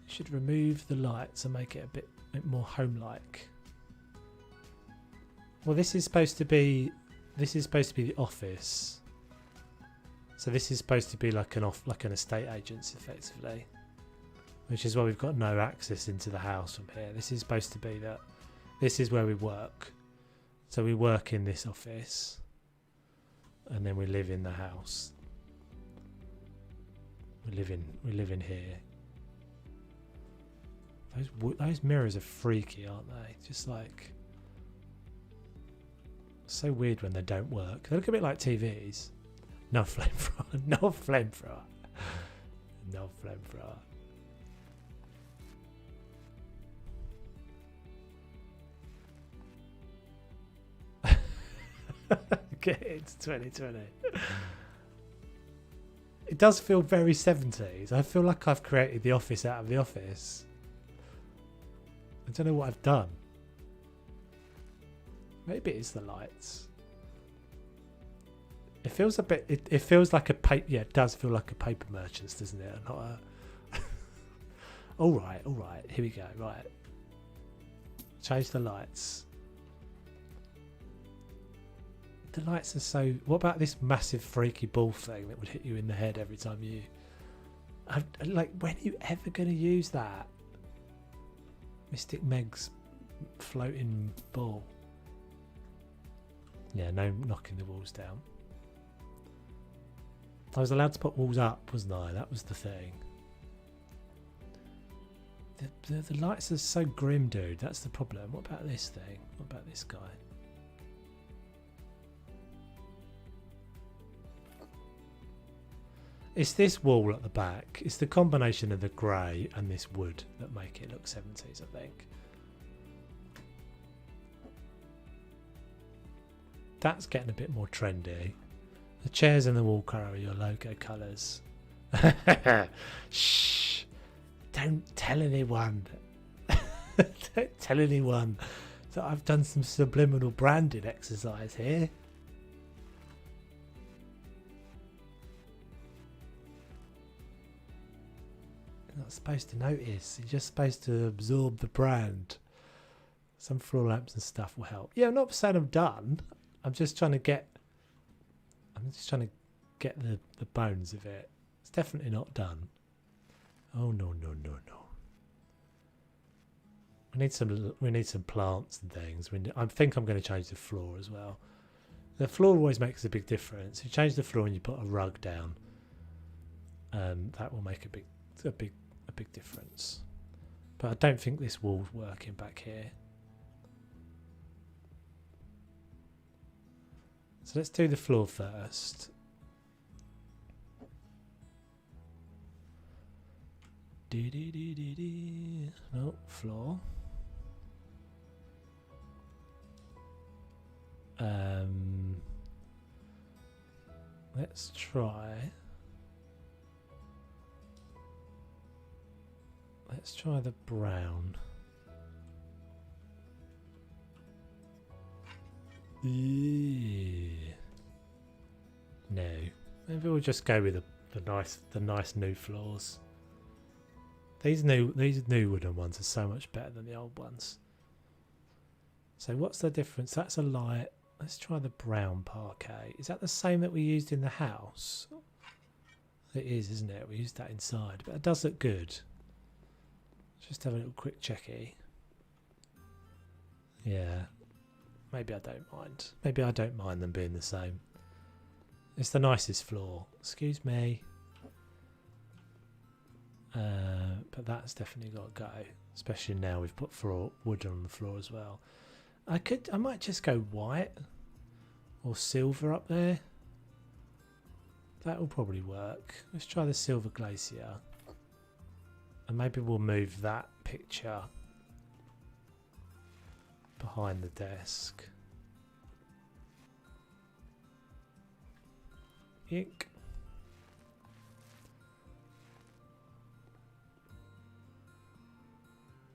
You should remove the lights and make it a bit more home-like. Well, this is supposed to be the office. So this is supposed to be like an estate agent's effectively, which is why we've got no access into the house from here. This is supposed to be that this is where we work. So we work in this office, and then we live in the house. We live in here. Those mirrors are freaky, aren't they? Just like so weird when they don't work. They look a bit like TVs. No flamethrower. No flamethrower. No flamethrower. Get into 2020. It does feel very 70s. I feel like I've created the office out of the office. I don't know what I've done. Maybe it's the lights. It feels a bit. It feels like a paper. Yeah, it does feel like a paper merchant's, doesn't it? Not a. all right. Here we go. Right. Change the lights. The lights are so... What about this massive freaky ball thing that would hit you in the head every time you... like, when are you ever going to use that? Mystic Meg's floating ball. Yeah, no knocking the walls down. I was allowed to put walls up, wasn't I? That was the thing. The lights are so grim, dude. That's the problem. What about this thing? What about this guy? It's this wall at the back. It's the combination of the grey and this wood that make it look 70s, I think. That's getting a bit more trendy. The chairs and the wall colour are your logo colours. Shh! Don't tell anyone. Don't tell anyone that I've done some subliminal branding exercise here. You're not supposed to notice. You're just supposed to absorb the brand. Some floor lamps and stuff will help. Yeah, I'm not saying I'm done. I'm just trying to get the bones of it. It's definitely not done. Oh no. We need some plants and things. I think I'm going to change the floor as well. The floor always makes a big difference. If you change the floor and you put a rug down, that will make a big difference. But I don't think this wall's working back here. So let's do the floor first. No, floor. Let's try. Let's try the brown. No, maybe we'll just go with the nice new floors. These new wooden ones are so much better than the old ones. So what's the difference? That's a light. Let's try the brown parquet. Is that the same that we used in the house? It is, isn't it? We used that inside, but it does look good. Just have a little quick checky. Yeah. Maybe I don't mind. Maybe I don't mind them being the same. It's the nicest floor. Excuse me. But that's definitely got to go. Especially now we've put wood on the floor as well. I might just go white or silver up there. That will probably work. Let's try the silver glacier. And maybe we'll move that picture behind the desk. Ink.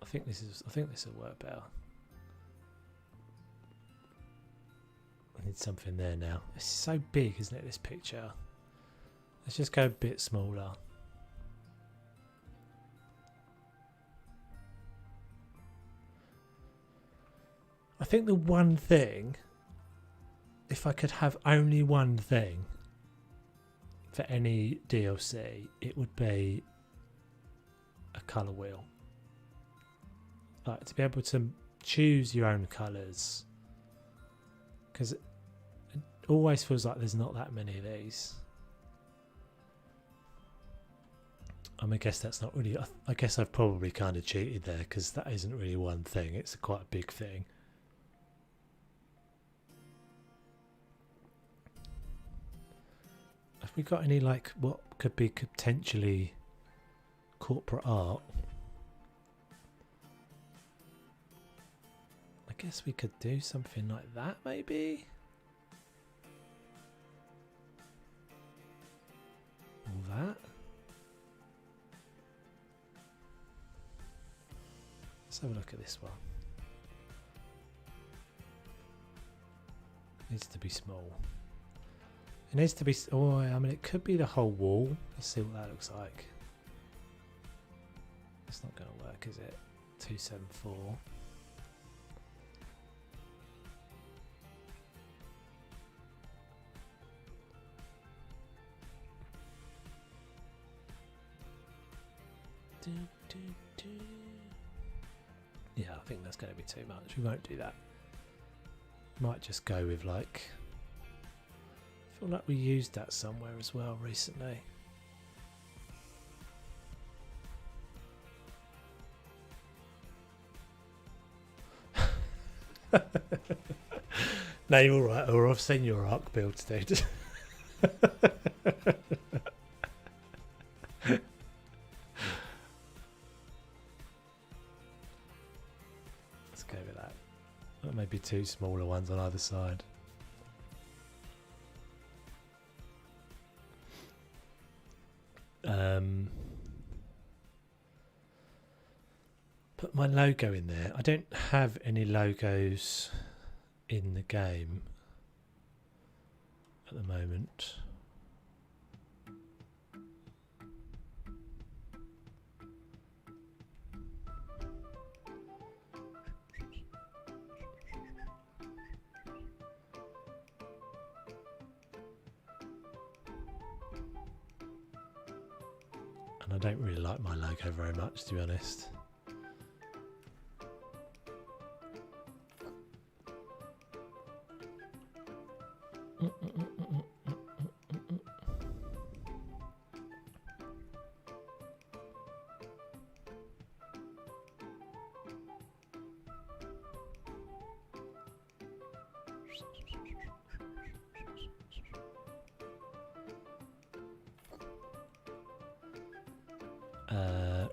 I think this will work better. I need something there now. It's so big, isn't it, this picture? Let's just go a bit smaller. I think the one thing, if I could have only one thing for any DLC, it would be a colour wheel. Like, to be able to choose your own colours. Because it always feels like there's not that many of these. I mean, I guess that's not really... I guess I've probably kind of cheated there, because that isn't really one thing. It's quite a big thing. Have we got any, like, what could be potentially corporate art? I guess we could do something like that, maybe? Or that? Let's have a look at this one. It needs to be small. It needs to be... Oh, I mean, it could be the whole wall. Let's see what that looks like. It's not going to work, is it? 274. Yeah, I think that's going to be too much. We won't do that. Might just go with, like... I feel like we used that somewhere as well recently. No, you're all right. Or I've seen your arc builds, dude. Let's go with that. Maybe two smaller ones on either side. Put my logo in there. I don't have any logos in the game at the moment. And I don't really like my logo very much, to be honest.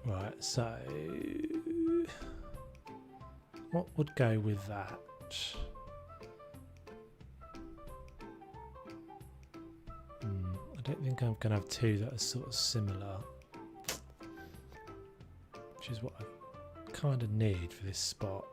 Right, so what would go with that? I don't think I'm going to have two that are sort of similar, which is what I kind of need for this spot.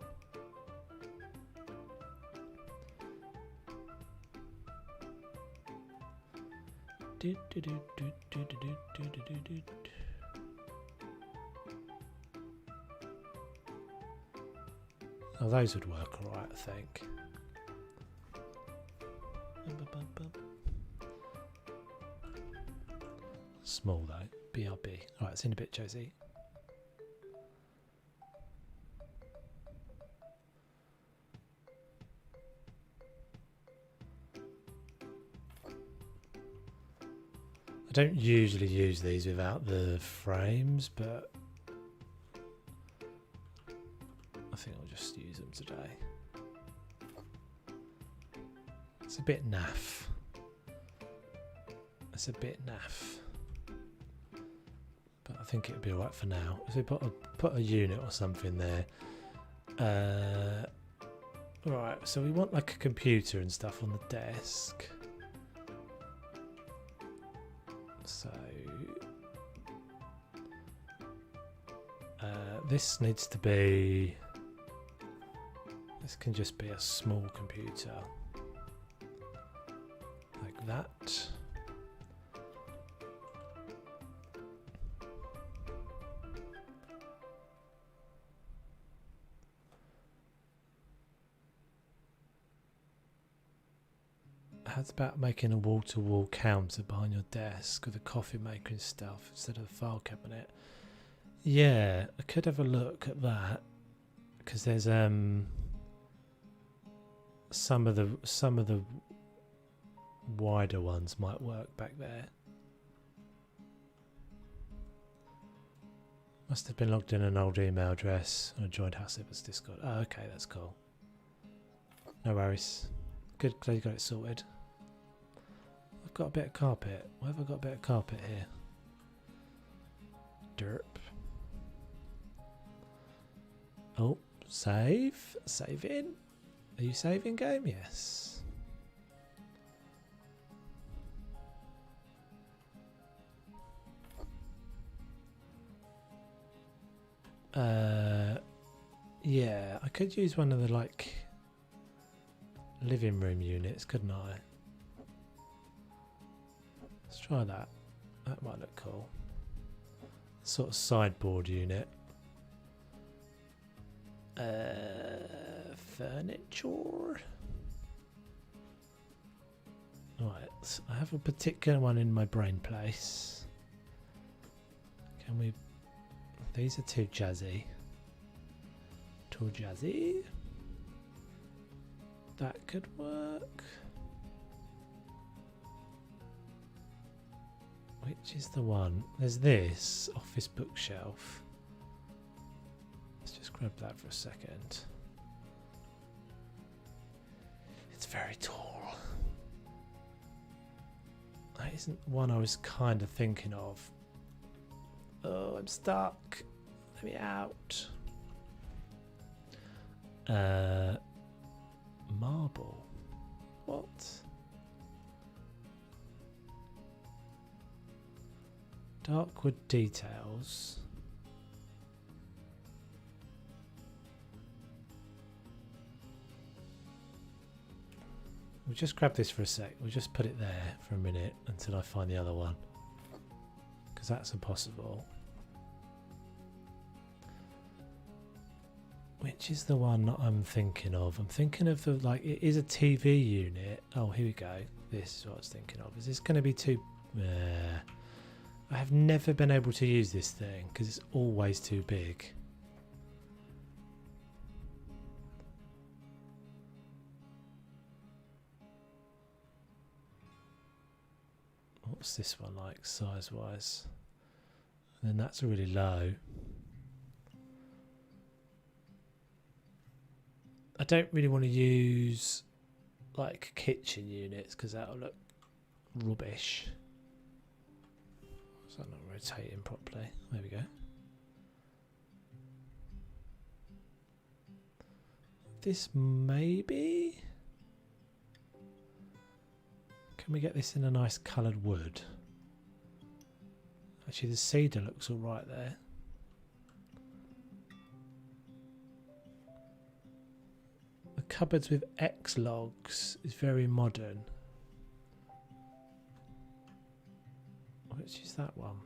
Oh, those would work alright, I think. Small though, BRB. Alright, it's in a bit, Josie. I don't usually use these without the frames, but I think I'll just use them today. It's a bit naff. It's a bit naff. But I think it'd be alright for now. If we put a unit or something there. Right, so we want like a computer and stuff on the desk. So this needs to be. This can just be a small computer, like that. How's about making a wall-to-wall counter behind your desk with a coffee maker and stuff instead of a file cabinet? Yeah, I could have a look at that because there's some of the wider ones might work back there. Must have been logged in an old email address and I joined House Sippers Discord. Oh, okay, that's cool. No worries. Good, glad you got it sorted. I've got a bit of carpet. Why have I got a bit of carpet here? Derp. Oh, save. Saving. Are you saving game? Yes. Yeah, I could use one of the like living room units, couldn't I? Let's try that. That might look cool. Sort of sideboard unit. Furniture. Right, I have a particular one in my brain place. Can we? These are too jazzy. Too jazzy. That could work. Which is the one? There's this office bookshelf. Let's just grab that for a second. It's very tall. That isn't one I was kind of thinking of. Oh, I'm stuck. Let me out. Marble. What? Dark wood details. We'll just grab this for a sec. We'll just put it there for a minute until I find the other one. Because that's impossible. Which is the one that I'm thinking of? I'm thinking of the, like, it is a TV unit. Oh, here we go. This is what I was thinking of. Is this going to be too... I have never been able to use this thing because it's always too big. What's this one like size-wise? And then that's really low. I don't really want to use like kitchen units because that'll look rubbish. Is that not rotating properly? There we go. This maybe? Can we get this in a nice coloured wood? Actually, the cedar looks alright there. The cupboards with X logs is very modern. Which is that one?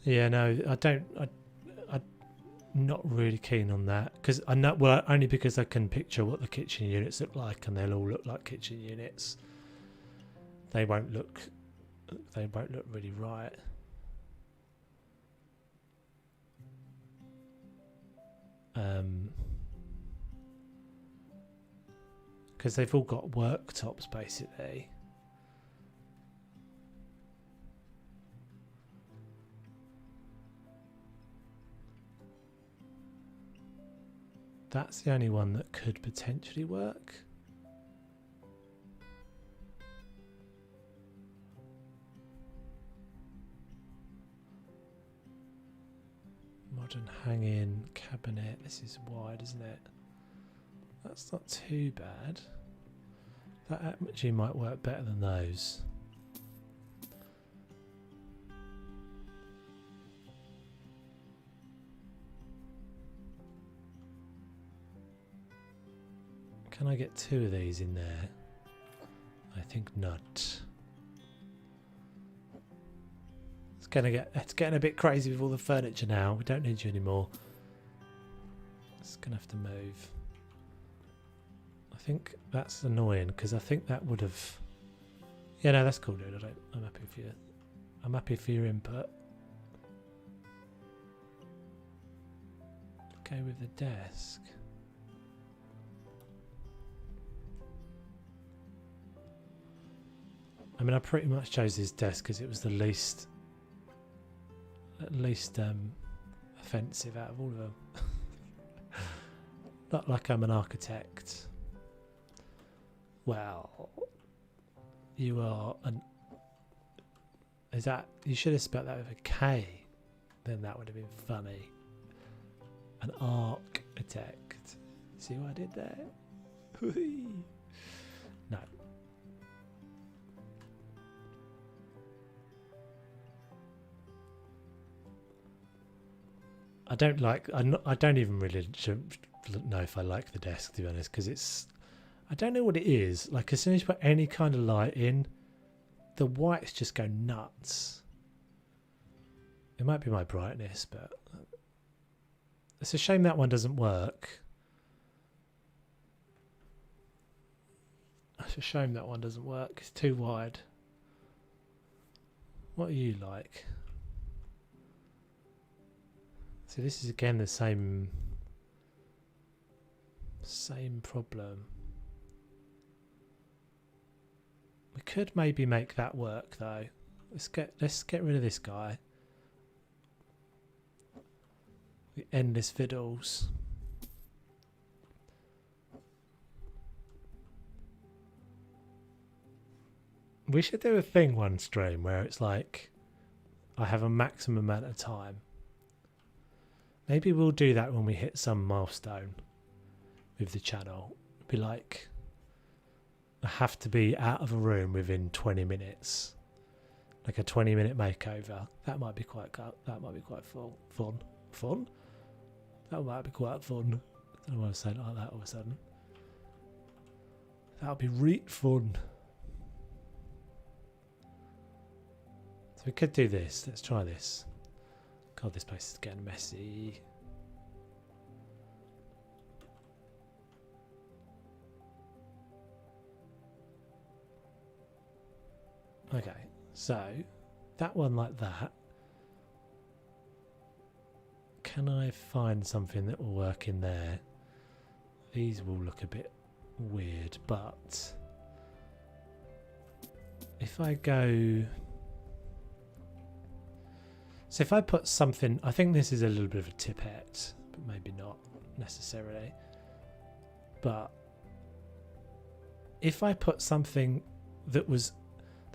Yeah, no, I don't. I'm not really keen on that because I know. Well, only because I can picture what the kitchen units look like, and they'll all look like kitchen units. They won't look. They won't look really right. because they've all got worktops basically. That's the only one that could potentially work. Modern hanging cabinet. This is wide, isn't it? That's not too bad. That actually might work better than those. Can I get 2 of these in there? I think not. It's getting a bit crazy with all the furniture now. We don't need you anymore. It's gonna have to move. I think that's annoying because I think that would have. Yeah, no, that's cool, dude. I'm happy for you. I'm happy for your input. Okay, with the desk. I mean, I pretty much chose this desk because it was the least, at least offensive out of all of them. Not like I'm an architect. Well, you are an. Is that you should have spelled that with a K? Then that would have been funny. An architect. See what I did there? No. I don't like. I don't even really know if I like the desk, to be honest, because it's. I don't know what it is. Like as soon as you put any kind of light in, the whites just go nuts. It might be my brightness, but it's a shame that one doesn't work. It's a shame that one doesn't work. It's too wide. What are you like? So this is again the same problem. We could maybe make that work though. Let's get rid of this guy. The endless fiddles. We should do a thing one stream where it's like I have a maximum amount of time. Maybe we'll do that when we hit some milestone with the channel. It'd be like I have to be out of a room within 20 minutes. Like a 20-minute makeover. That might be quite fun. That might be quite fun. That might be quite fun. I don't know why I'm saying it like that all of a sudden. That would be reet fun. So we could do this. Let's try this. God, this place is getting messy. Okay, so that one like that. Can I find something that will work in there? These will look a bit weird, but if I go... So if I put something, I think this is a little bit of a tipette, but maybe not necessarily. But if I put something that was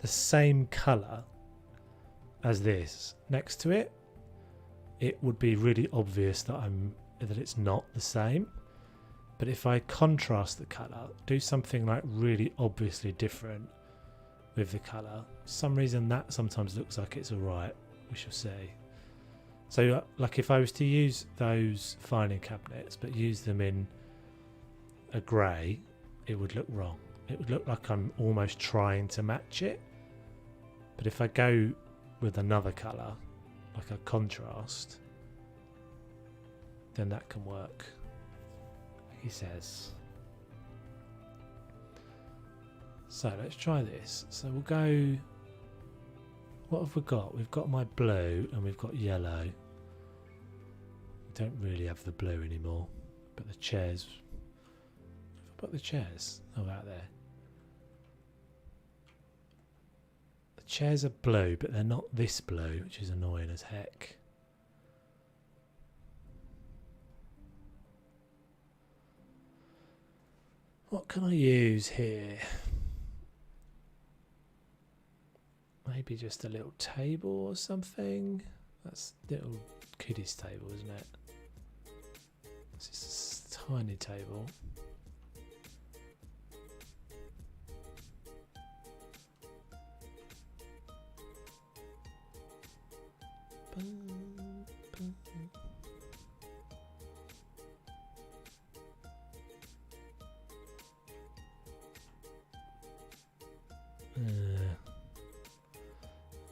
the same colour as this next to it, it would be really obvious that it's not the same. But if I contrast the colour, do something like really obviously different with the colour, for some reason that sometimes looks like it's alright. We shall see. So like if I was to use those filing cabinets but use them in a grey, it would look wrong. It would look like I'm almost trying to match it. But if I go with another colour, like a contrast, then that can work, he says. So let's try this. So we'll go... What have we got? We've got my blue and we've got yellow. We don't really have the blue anymore, but the chairs have What the chairs? Oh, out there. The chairs are blue, but they're not this blue, which is annoying as heck. What can I use here? Maybe just a little table or something. That's a little kiddie's table, isn't it? It's just a tiny table.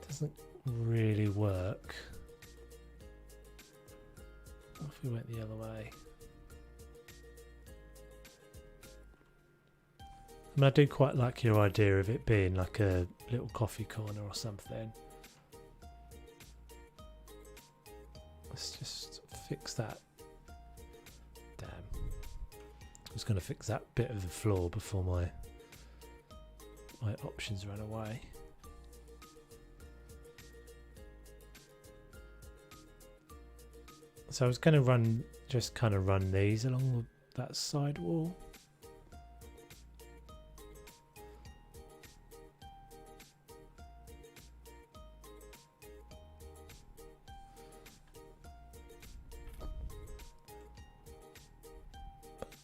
Doesn't really work. What if we went the other way? I mean, I do quite like your idea of it being like a little coffee corner or something. Let's just fix that. Damn. I was going to fix that bit of the floor before my options ran away. So I was going to just kind of run these along that side wall.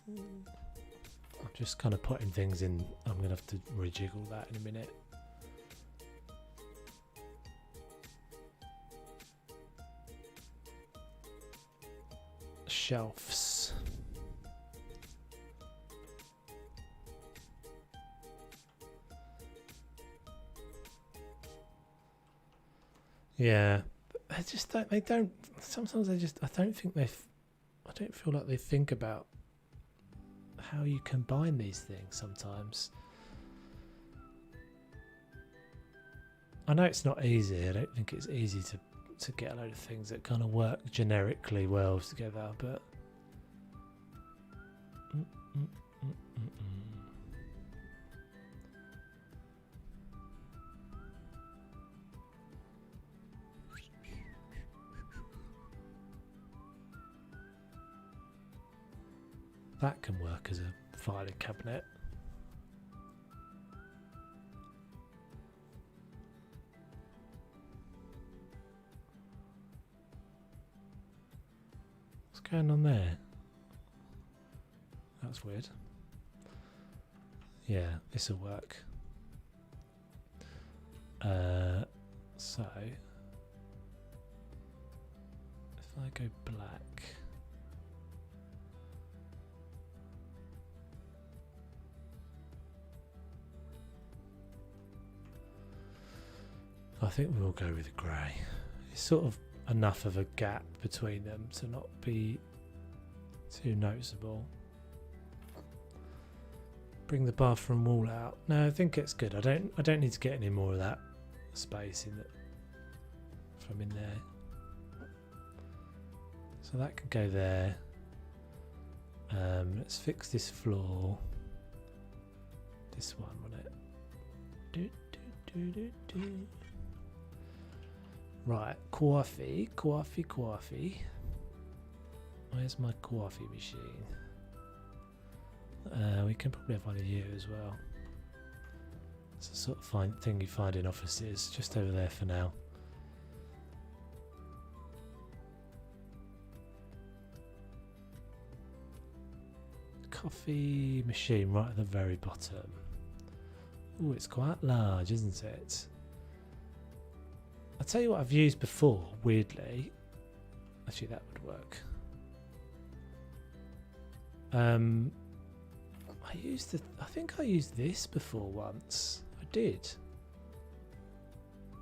I'm just kind of putting things in. I'm going to have to rejiggle that in a minute. Shelves. Yeah, they don't. Sometimes I don't think I don't feel like they think about how you combine these things sometimes. I know it's not easy. I don't think it's easy to get a load of things that kind of work generically well together, but that can work as a filing cabinet. What's going on there? That's weird. Yeah, this will work. So if I go black, I think we'll go with grey. It's sort of enough of a gap between them to not be too noticeable. Bring the bathroom wall out. No, I think it's good. I don't need to get any more of that space in it from in there. So that can go there. Let's fix this floor. This one, won't it? Right, coffee. Where's my coffee machine? We can probably have one of you as well. It's a sort of thing you find in offices, just over there for now. Coffee machine right at the very bottom. Oh, it's quite large, isn't it? I'll tell you what I've used before, weirdly. Actually, that would work. I think I used this before once. I did.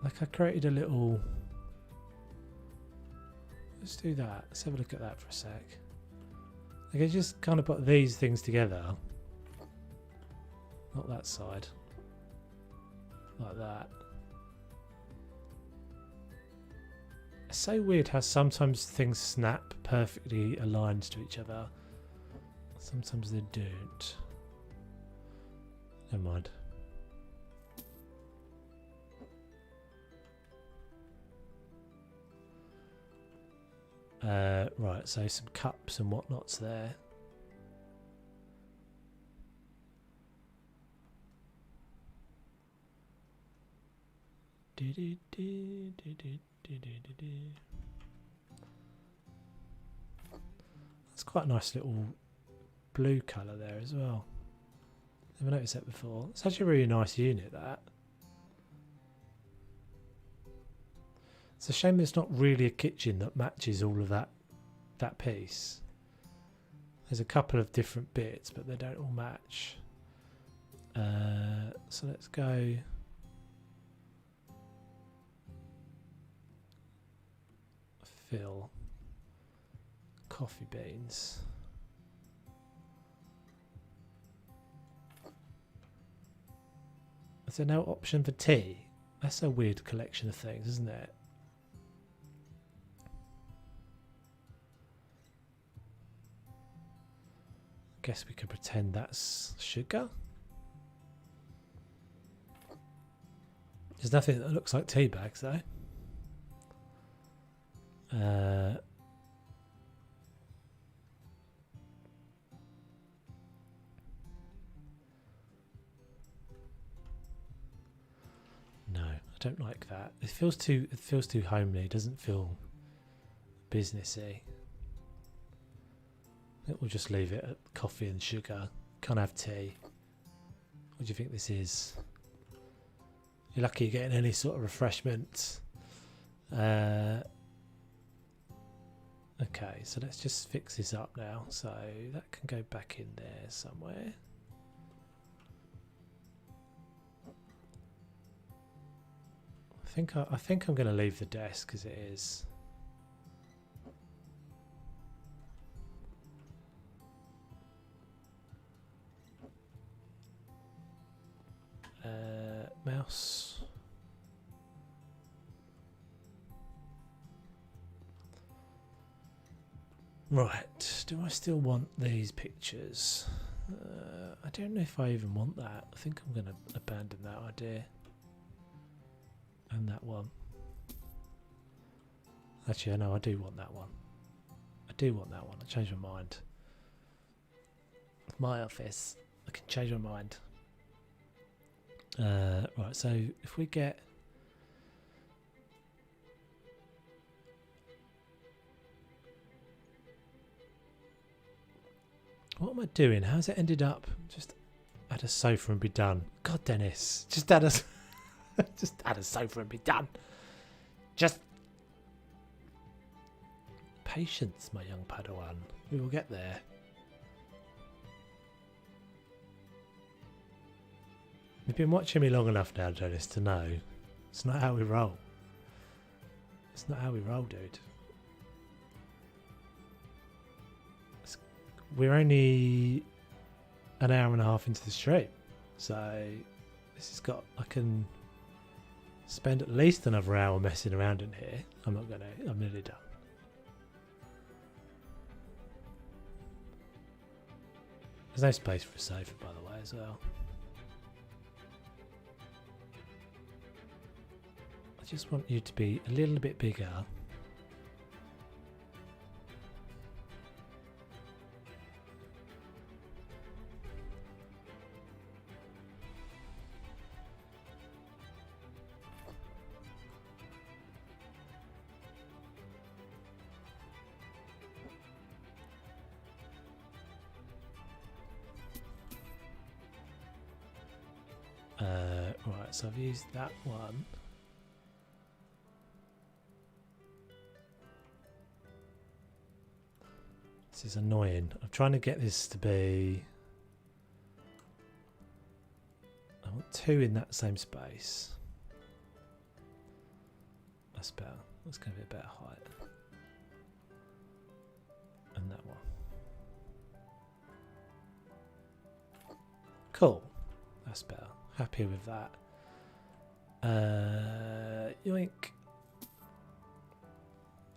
Like I created a little... Let's do that. Let's have a look at that for a sec. Like I just kind of put these things together. Not that side. Like that. It's so weird how sometimes things snap perfectly aligned to each other. Sometimes they don't. Never mind. Right, so some cups and whatnots there. That's quite a nice little blue colour there as well. Never noticed that before. It's actually a really nice unit, that. It's a shame there's not really a kitchen that matches all of that piece. There's a couple of different bits, but they don't all match. So let's go. Fill. Coffee beans. Is there no option for tea? That's a weird collection of things, isn't it? Guess we could pretend that's sugar. There's nothing that looks like tea bags though. No, I don't like that. It feels too homely. It doesn't feel businessy. I think we'll just leave it at coffee and sugar. Can't have tea. What do you think this is? You're lucky you're getting any sort of refreshment. Okay, so let's just fix this up now. So that can go back in there somewhere. I think I'm going to leave the desk as it is. Mouse. Right, do I still want these pictures? I don't know if I even want that. I think I'm going to abandon that idea. And that one. Actually, no, I do want that one. I do want that one. I changed my mind. My office. I can change my mind. Right, so if we get... What am I doing? How's it ended up? Just add a sofa and be done. God, Dennis. Just add a... just add a sofa and be done. Just... Patience, my young Padawan. We will get there. You've been watching me long enough now, Dennis, to know it's not how we roll. It's not how we roll, dude. We're only an hour and a half into the stream, so this has got... I can spend at least another hour messing around in here. I'm not gonna. I'm nearly done. There's no space for a sofa, by the way, as well. I just want you to be a little bit bigger. Right, so I've used that one. This is annoying. I'm trying to get this to be... I want two in that same space. That's better. That's going to be a better height. And that one. Cool. That's better. Happy with that. Yoink.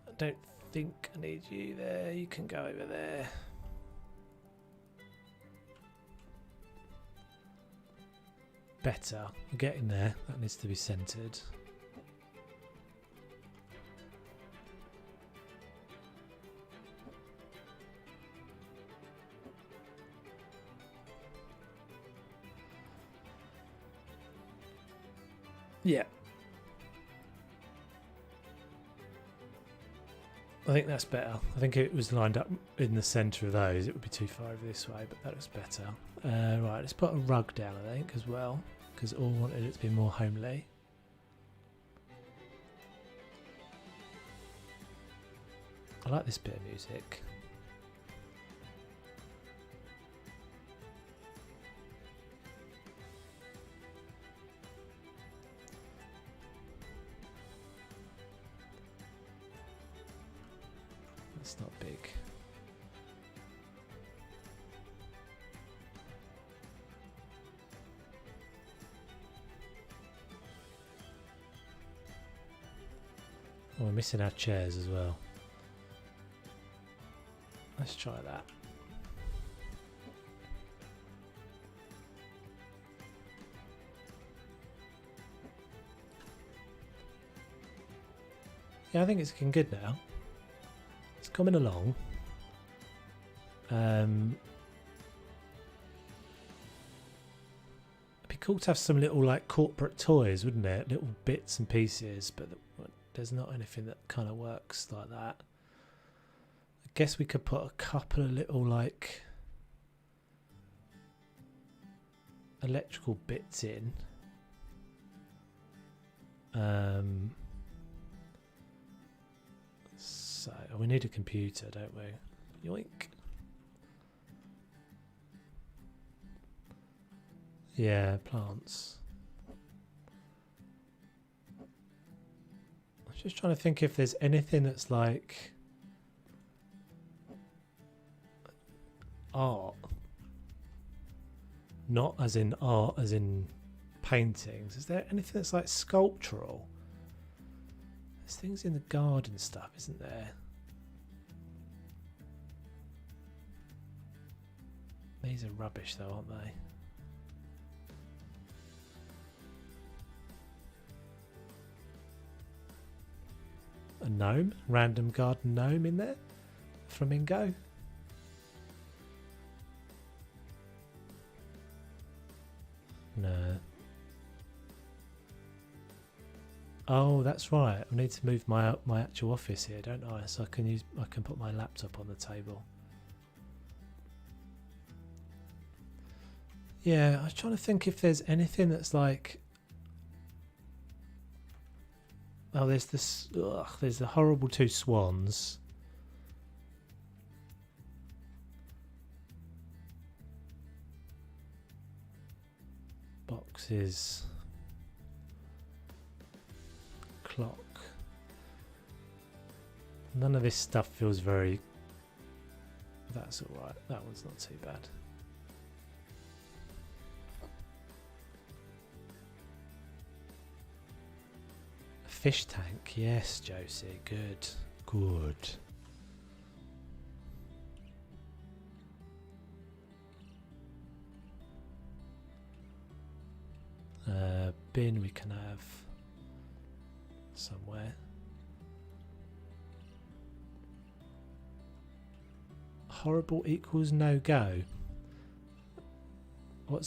I don't think I need you there. You can go over there. better. We're getting there. That needs to be centered. Yeah. I think that's better. I think it was lined up in the centre of those. It would be too far over this way, but that looks better. Right, let's put a rug down, I think, as well, because all wanted it to be more homely. I like this bit of music. That's not big. Oh, we're missing our chairs as well. Let's try that. Yeah, I think it's looking good now. It's coming along. It'd be cool to have some little like corporate toys, wouldn't it? Little bits and pieces, but there's not anything that kind of works like that. I guess we could put a couple of little like electrical bits in. So we need a computer, don't we? Yoink. Yeah, plants. I'm just trying to think if there's anything that's like art. Not as in art, as in paintings. Is there anything that's like sculptural? There's things in the garden stuff, isn't there? These are rubbish though, aren't they? A gnome? Random garden gnome in there? Flamingo? No. Oh, that's right. I need to move my actual office here, don't I? So I can put my laptop on the table. Yeah, I was trying to think if there's anything that's like. Oh, there's this. Ugh, there's the horrible two swans. Boxes. Clock. None of this stuff feels very. That's all right. That one's not too bad. A fish tank, yes, Josie. Good, good. Bin we can have somewhere. Horrible equals no go. What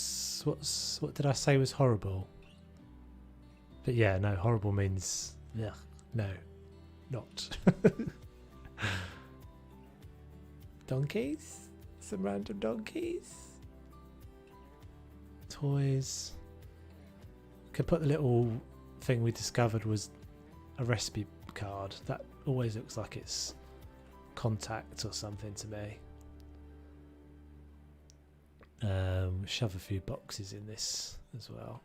did I say was horrible? But yeah, no, horrible means ugh, no, not. Donkeys? Some random donkeys? Toys. Could put the little thing we discovered was a recipe card. That always looks like it's contact or something to me. Shove a few boxes in this as well.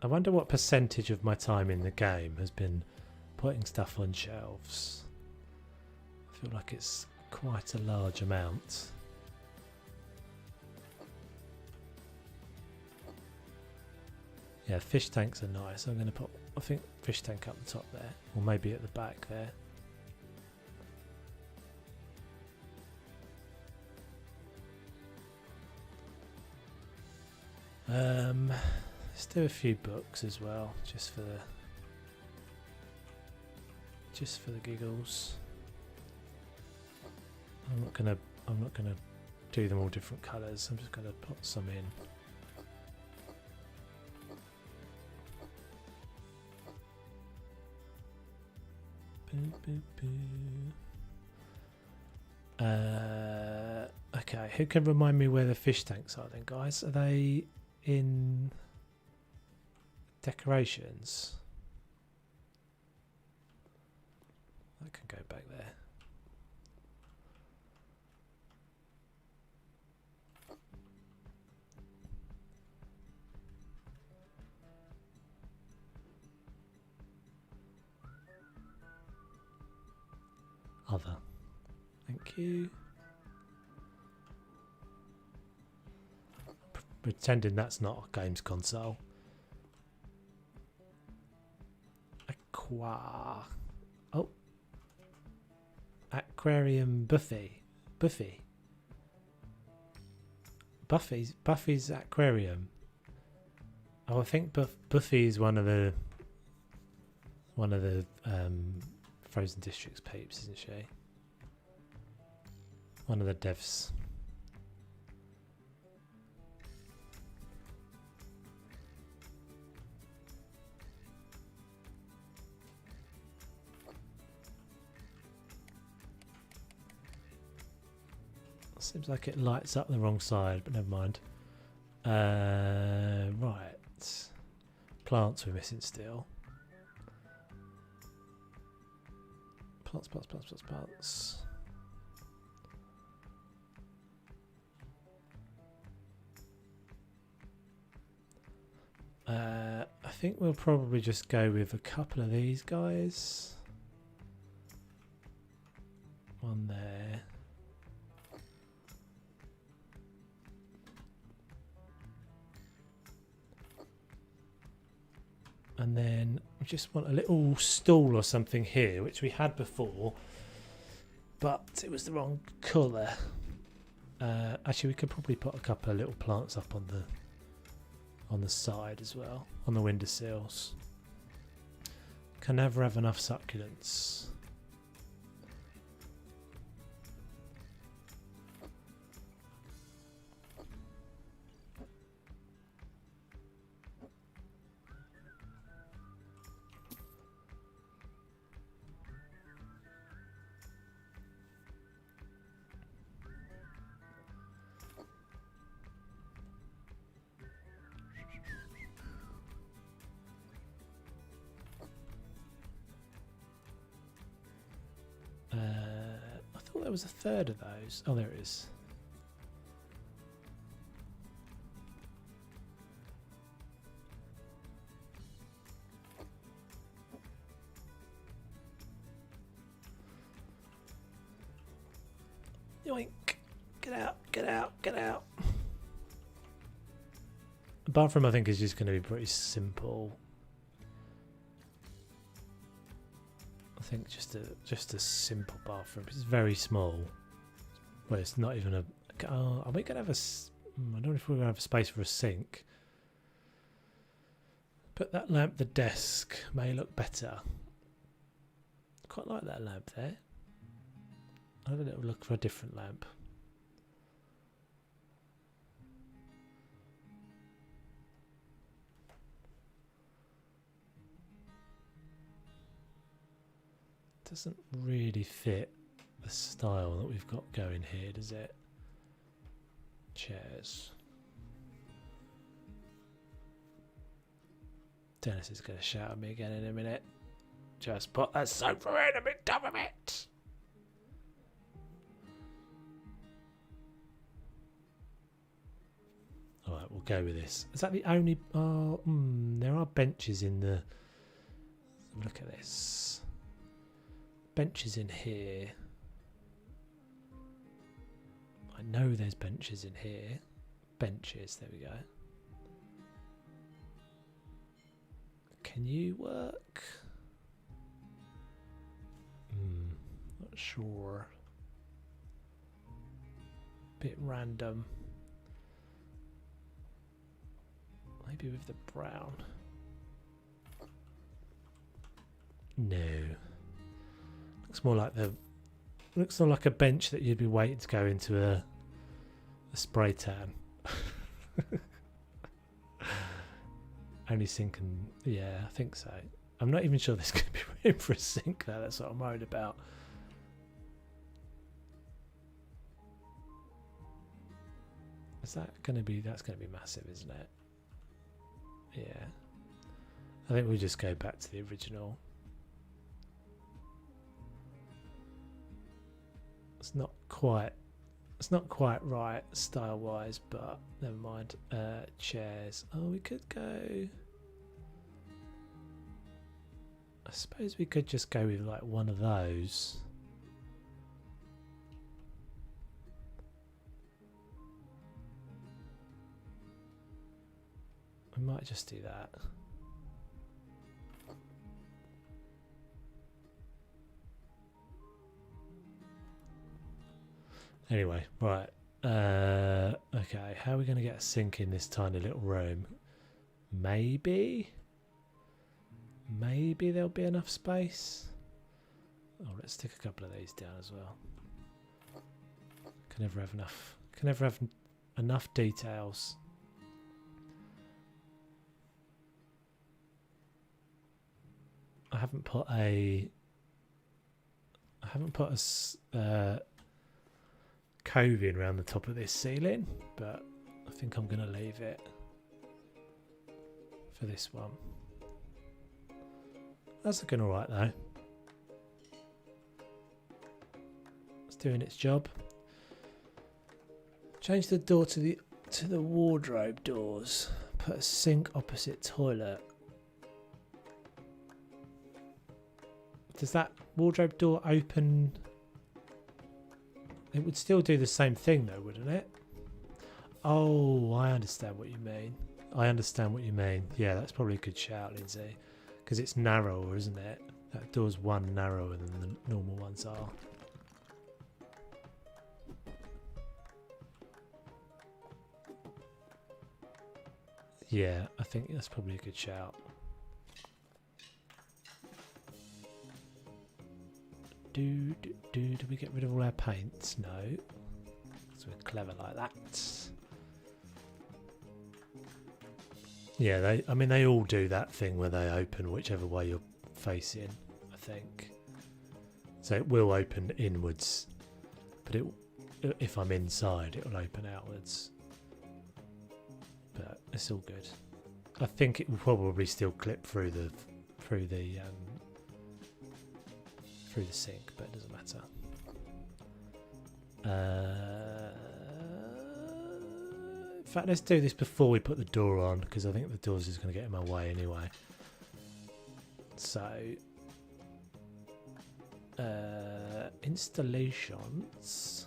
I wonder what percentage of my time in the game has been putting stuff on shelves. I feel like it's quite a large amount. Yeah, fish tanks are nice. I'm going to put I think fish tank up the top there, or maybe at the back there. Let's do a few books as well, just for the giggles. I'm not gonna do them all different colours. I'm just gonna put some in. Okay, who can remind me where the fish tanks are then, guys? Are they in decorations? I can go back there. Other. Thank you. Pretending that's not a games console. Oh. Aquarium Buffy. Buffy's aquarium. Oh, I think Buffy is one of the Frozen District's peeps, isn't she? One of the devs. Seems like it lights up the wrong side, but never mind. Right. Plants we're missing still. Plants. I think we'll probably just go with a couple of these guys. One there. And then we just want a little stool or something here, which we had before, but it was the wrong colour. Actually, we could probably put a couple of little plants up on the side as well, on the windowsills. Can never have enough succulents. I thought there was a third of those. Oh, there it is. Yoink! Get out! Get out! Get out! The bathroom, I think, is just going to be pretty simple. I think just a simple bathroom. It's very small. Well, it's not even a. Are we going to have a? I don't know if we're going to have a space for a sink. Put that lamp. The desk may look better. Quite like that lamp there. I'll have a little look for a different lamp. Doesn't really fit the style that we've got going here, does it? Chairs. Dennis is going to shout at me again in a minute. Just put that sofa in a bit top of it. Alright, we'll go with this. Is that the only... there are benches in the... Look at this. Benches in here. I know there's benches in here. Benches, there we go. Can you work? Not sure. Bit random. Maybe with the brown. No. Looks more like looks more like a bench that you'd be waiting to go into a spray tan. Only sink and yeah, I think so. I'm not even sure there's going to be room for a sink though. That's what I'm worried about. Is that going to be? That's going to be massive, isn't it? Yeah. I think we'll just go back to the original. It's not quite right style wise, but never mind. Chairs. Oh, we could go. I suppose we could just go with like one of those. We might just do that. Anyway, right. Okay, how are we going to get a sink in this tiny little room? Maybe there'll be enough space. Oh, let's stick a couple of these down as well. Can never have enough. Can never have enough details. I haven't put a coving around the top of this ceiling, but I think I'm going to leave it for this one. That's looking alright though. It's doing its job. Change the door to the wardrobe doors. Put a sink opposite toilet. Does that wardrobe door open? It would still do the same thing though, wouldn't it? Oh, I understand what you mean. I understand what you mean. Yeah, that's probably a good shout, Lindsay. Because it's narrower, isn't it? That door's one narrower than the normal ones are. Yeah, I think that's probably a good shout. Do we get rid of all our paints? No. So we're clever like that. Yeah, I mean they all do that thing where they open whichever way you're facing, I think. So it will open inwards, but if I'm inside, it'll open outwards. But it's all good. I think it will probably still clip through the sink, but it doesn't matter. In fact, let's do this before we put the door on, because I think the door's just going to get in my way anyway. So, installations.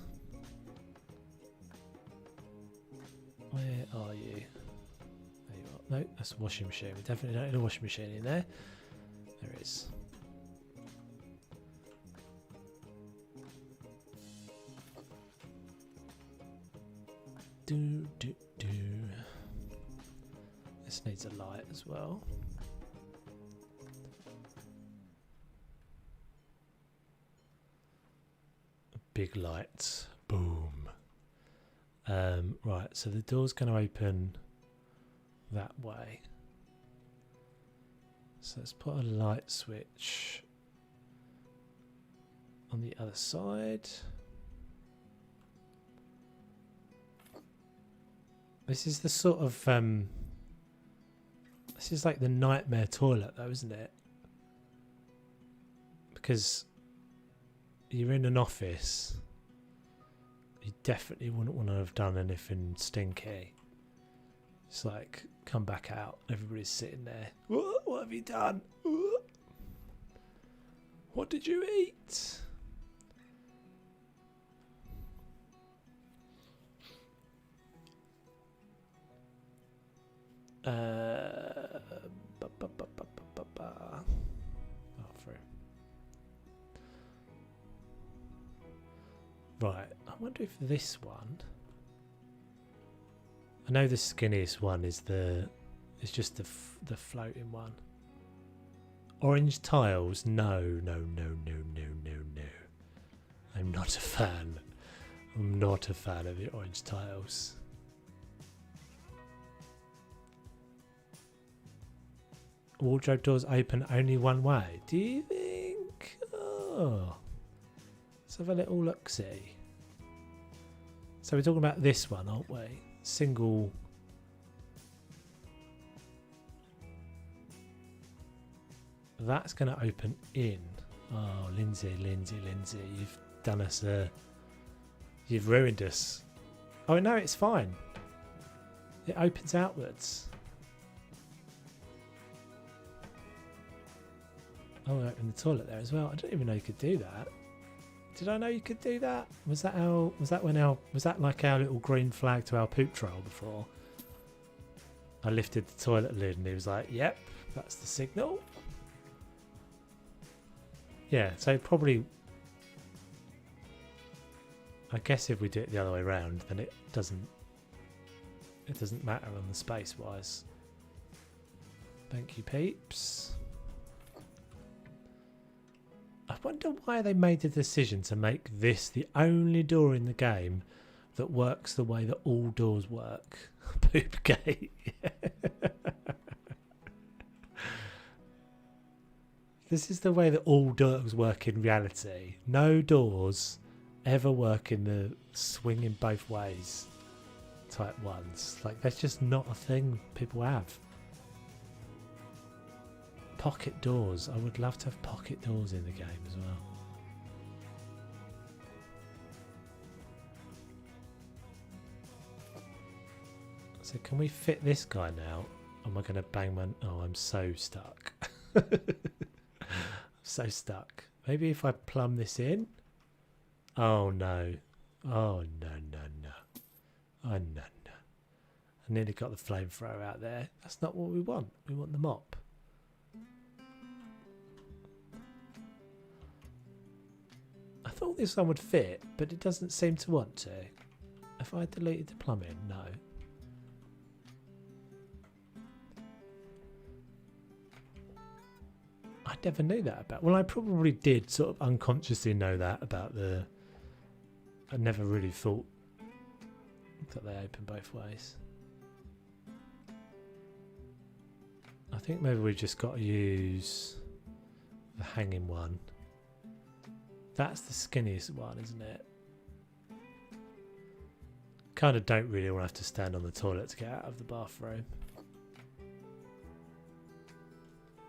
Where are you? There you are. No, that's a washing machine. We definitely don't need a washing machine in there. There it is. This needs a light as well. A big light. Boom. Right, so the door's going to open that way. So let's put a light switch on the other side. This is the sort of this is like the nightmare toilet though, isn't it? Because you're in an office, you definitely wouldn't want to have done anything stinky. It's like, come back out, everybody's sitting there. What have you done? What did you eat? Right, I wonder if this one... I know the skinniest one is it's just the floating one. Orange tiles? No, no, no, no, no, no, no. I'm not a fan. I'm not a fan of the orange tiles. Wardrobe doors open only one way. Do you think? Oh. Let's have a little look-see. So we're talking about this one, aren't we? Single. That's going to open in. Oh, Lindsay, you've done us you've ruined us. Oh no, it's fine. It opens outwards. Oh, I opened the toilet there as well. I didn't even know you could do that. Did I know you could do that? Was that like our little green flag to our poop trail before? I lifted the toilet lid and he was like, yep, that's the signal. Yeah, so probably, I guess if we do it the other way around, then it doesn't matter on the space wise. Thank you, peeps. I wonder why they made the decision to make this the only door in the game that works the way that all doors work. Poop gate. This is the way that all doors work in reality. No doors ever work in the swinging both ways type ones. Like, that's just not a thing people have. Pocket doors. I would love to have pocket doors in the game as well. So can we fit this guy now? Am I going to bang my... Oh, I'm so stuck. I'm so stuck. Maybe if I plumb this in? Oh no. Oh no, no, no. Oh no, no. I nearly got the flamethrower out there. That's not what we want. We want the mop. I thought this one would fit, but it doesn't seem to want to. If I deleted the plumbing, no. I never knew that about... Well, I probably did sort of unconsciously know that about the... I never really thought that they open both ways. I think maybe we've just got to use the hanging one. That's the skinniest one, isn't it? Kind of don't really want to have to stand on the toilet to get out of the bathroom.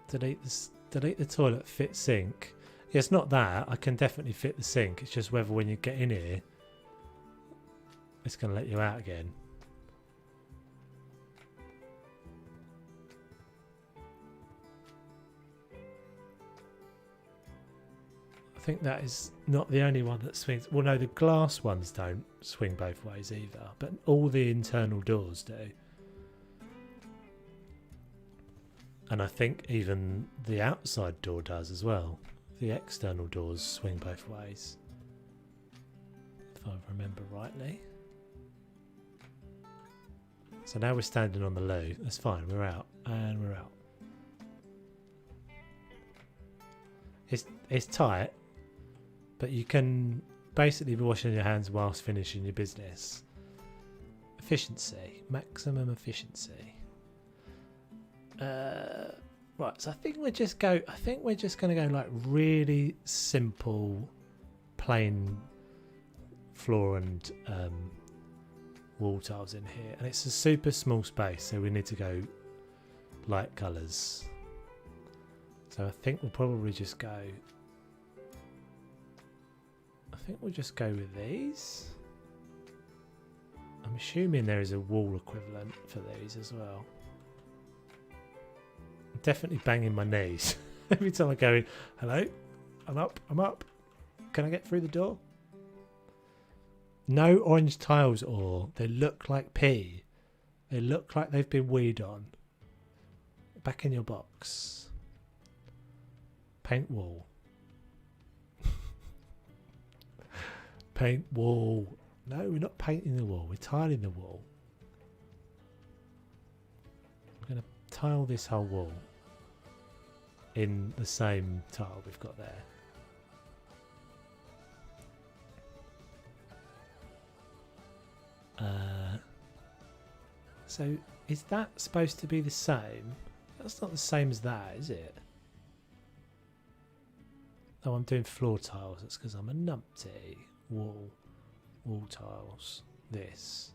Delete the toilet, fit sink. Yeah, it's not that. I can definitely fit the sink. It's just whether when you get in here, it's going to let you out again. I think that is not the only one that swings. Well, no, the glass ones don't swing both ways either, but all the internal doors do. And I think even the outside door does as well. The external doors swing both ways, if I remember rightly. So now we're standing on the loo. That's fine. We're out. And we're out. It's tight, but you can basically be washing your hands whilst finishing your business. Efficiency. Maximum efficiency. Right, so I think we're just going to go like really simple, plain floor and wall tiles in here, and it's a super small space, so we need to go light colours. So I think we'll probably just go. I think we'll just go with these. I'm assuming there is a wall equivalent for these as well. Definitely banging my knees every time I go in. Hello, I'm up. Can I get through the door? No orange tiles, or they look like pee. They look like they've been weed on. Back in your box. Paint wall. Paint wall. No, we're not painting the wall. We're tiling the wall. I'm going to tile this whole wall in the same tile we've got there. So is that supposed to be the same? That's not the same as that, is it? Oh, I'm doing floor tiles. That's because I'm a numpty. Wall tiles. This.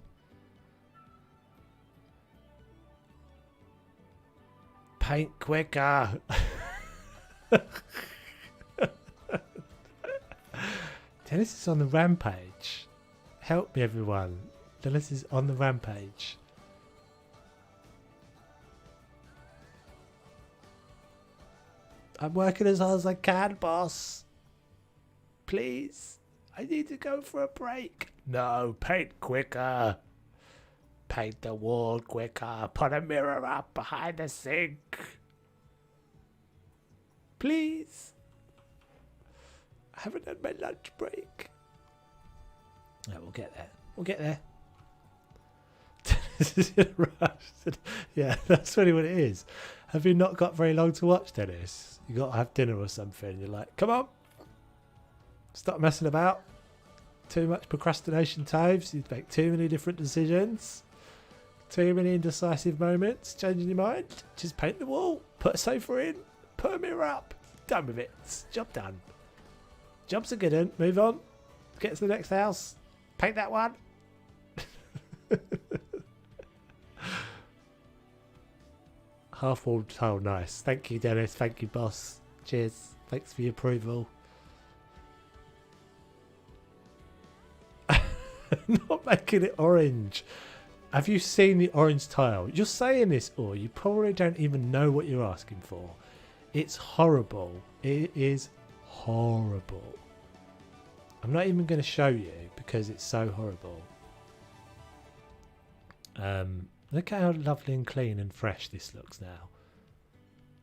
Paint quicker. Dennis is on the rampage. Help me, everyone. Dennis is on the rampage. I'm working as hard as I can, boss. Please. I need to go for a break. No, paint quicker. Paint the wall quicker. Put a mirror up behind the sink. Please. I haven't had my lunch break. Yeah, we'll get there. We'll get there. Yeah, that's really what it is. Have you not got very long to watch, Dennis? You got to have dinner or something. You're like, come on. Stop messing about. Too much procrastination times. You make too many different decisions. Too many indecisive moments. Changing your mind. Just paint the wall. Put a sofa in. Put a mirror up. Done with it. Job done. Job's a good one. Move on. Get to the next house. Paint that one. Half wall tile, nice. Thank you, Dennis. Thank you, boss. Cheers. Thanks for your approval. Not making it orange. Have you seen the orange tile? You're saying this, or you probably don't even know what you're asking for. It's horrible. It is horrible. I'm not even going to show you because it's so horrible. Look at how lovely and clean and fresh this looks now.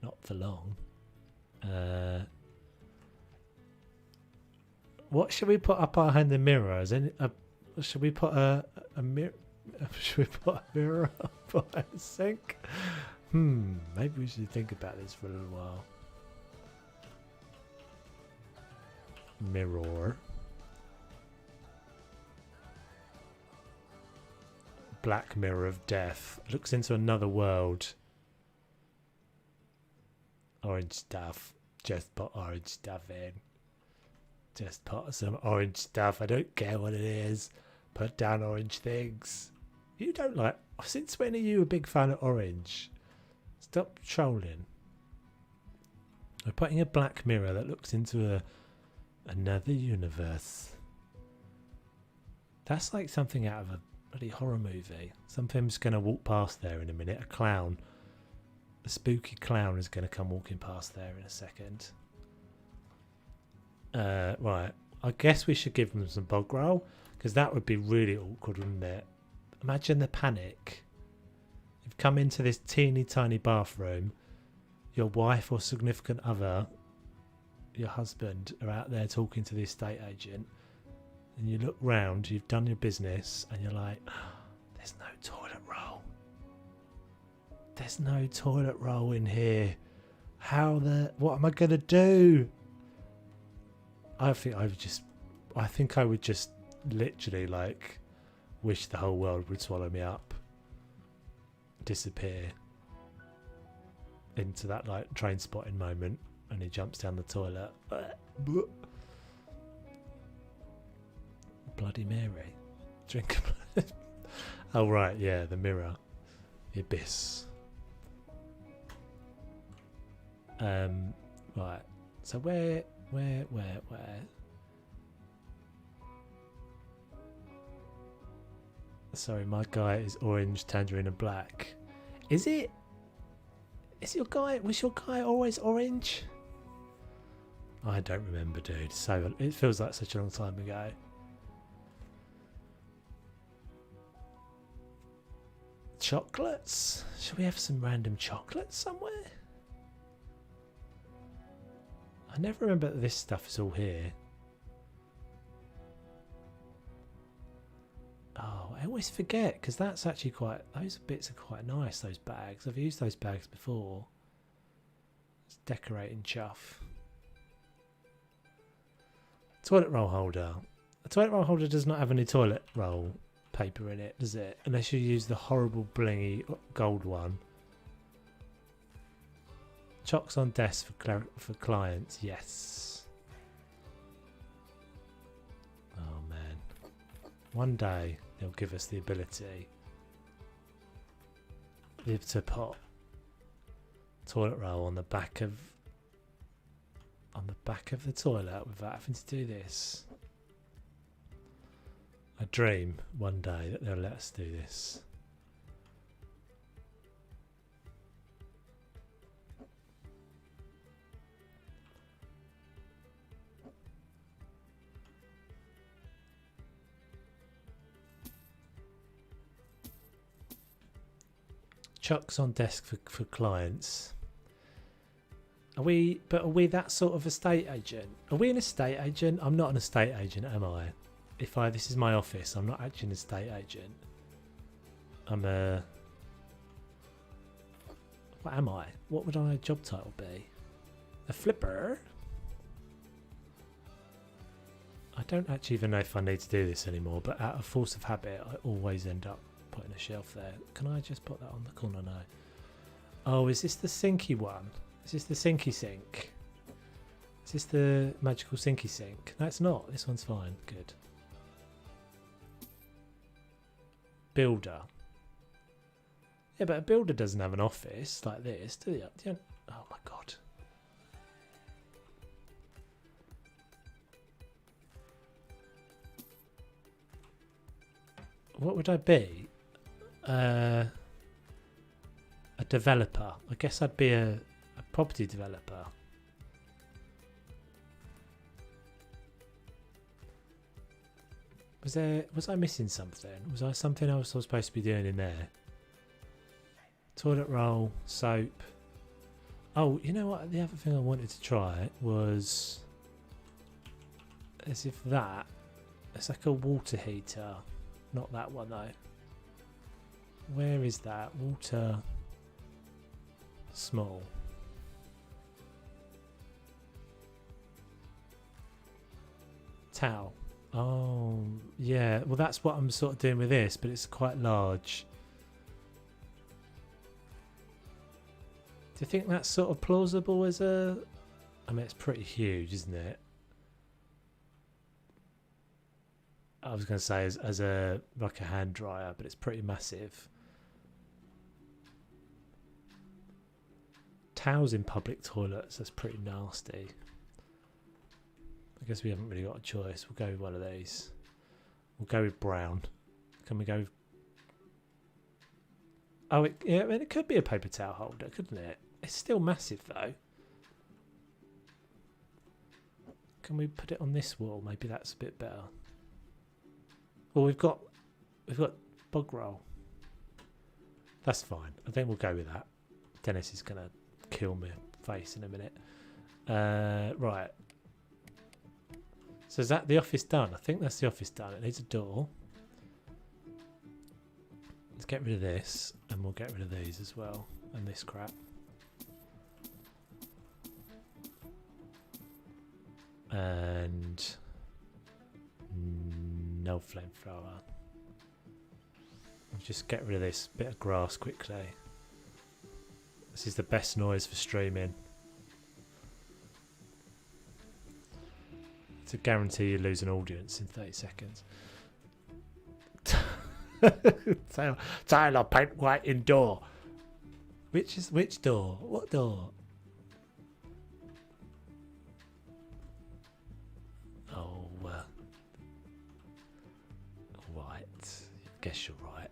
Not for long. What should we put up behind the mirror? Should we put a mirror? Should we put a mirror up behind the sink? Maybe we should think about this for a little while. Mirror. Black mirror of death. Looks into another world. Orange stuff. Just put orange stuff in. Just put some orange stuff. I don't care what it is. Put down orange things. You don't like... Since when are you a big fan of orange? Stop trolling. We're putting a black mirror that looks into another universe. That's like something out of a bloody horror movie. Something's going to walk past there in a minute. A clown. A spooky clown is going to come walking past there in a second. Right. I guess we should give them some bog roll. Because that would be really awkward, wouldn't it? Imagine the panic. You've come into this teeny tiny bathroom. Your wife or significant other, your husband, are out there talking to the estate agent. And you look round, you've done your business, and you're like, oh, there's no toilet roll. There's no toilet roll in here. What am I going to do? I think I would just literally like wish the whole world would swallow me up. Disappear into that like train spotting moment, and he jumps down the toilet. Bloody Mary. Drink. Oh right, yeah, the mirror. The abyss. Right. So where? Sorry, my guy is orange, tangerine, and black. Is it? Was your guy always orange? I don't remember, dude. So it feels like such a long time ago. Chocolates? Should we have some random chocolates somewhere? I never remember that this stuff is all here. Oh, I always forget because that's actually quite. Those bits are quite nice. Those bags. I've used those bags before. It's decorating chuff. Toilet roll holder. A toilet roll holder does not have any toilet roll paper in it, does it? Unless you use the horrible blingy gold one. Chocks on desk for clients. Yes. Oh man. One day they'll give us the ability to put toilet roll on the back of the toilet without having to do this. I dream one day that they'll let us do this. Chucks on desk for clients. Are we that sort of estate agent? Are we an estate agent? I'm not an estate agent, am I? This is my office, I'm not actually an estate agent. I'm a... What am I? What would my job title be? A flipper? I don't actually even know if I need to do this anymore, but out of force of habit, I always end up putting a shelf there. Can I just put that on the corner now? Oh, is this the sinky one? Is this the sinky sink? Is this the magical sinky sink? No, it's not. This one's fine. Good. Builder. Yeah, but a builder doesn't have an office like this, do you? Oh my god. What would I be? A developer. I guess I'd be a property developer. Was I missing something? Was I something else I was supposed to be doing in there? Toilet roll, soap. Oh, you know what? The other thing I wanted to try was as if that. It's like a water heater. Not that one though. Where is that? Water. Small. Towel. Oh, yeah. Well, that's what I'm sort of doing with this, but it's quite large. Do you think that's sort of plausible as a... I mean, it's pretty huge, isn't it? I was going to say as a like a hand dryer, but it's pretty massive. Towels in public toilets, that's pretty nasty. I guess we haven't really got a choice. We'll go with one of these. We'll go with brown. Can we go with... Oh, yeah, I mean, it could be a paper towel holder, couldn't it? It's still massive though. Can we put it on this wall? Maybe that's a bit better. Well, we've got bog roll. That's fine. I think we'll go with that. Dennis is gonna kill my face in a minute. Right. So is that the office done? I think that's the office done. It needs a door. Let's get rid of this, and we'll get rid of these as well, and this crap. And no flamethrower. I'll just get rid of this bit of grass quickly. This is the best noise for streaming. To guarantee you lose an audience in 30 seconds. Tyler, paint white in door. Which door? What door? Oh, right. Guess you're right.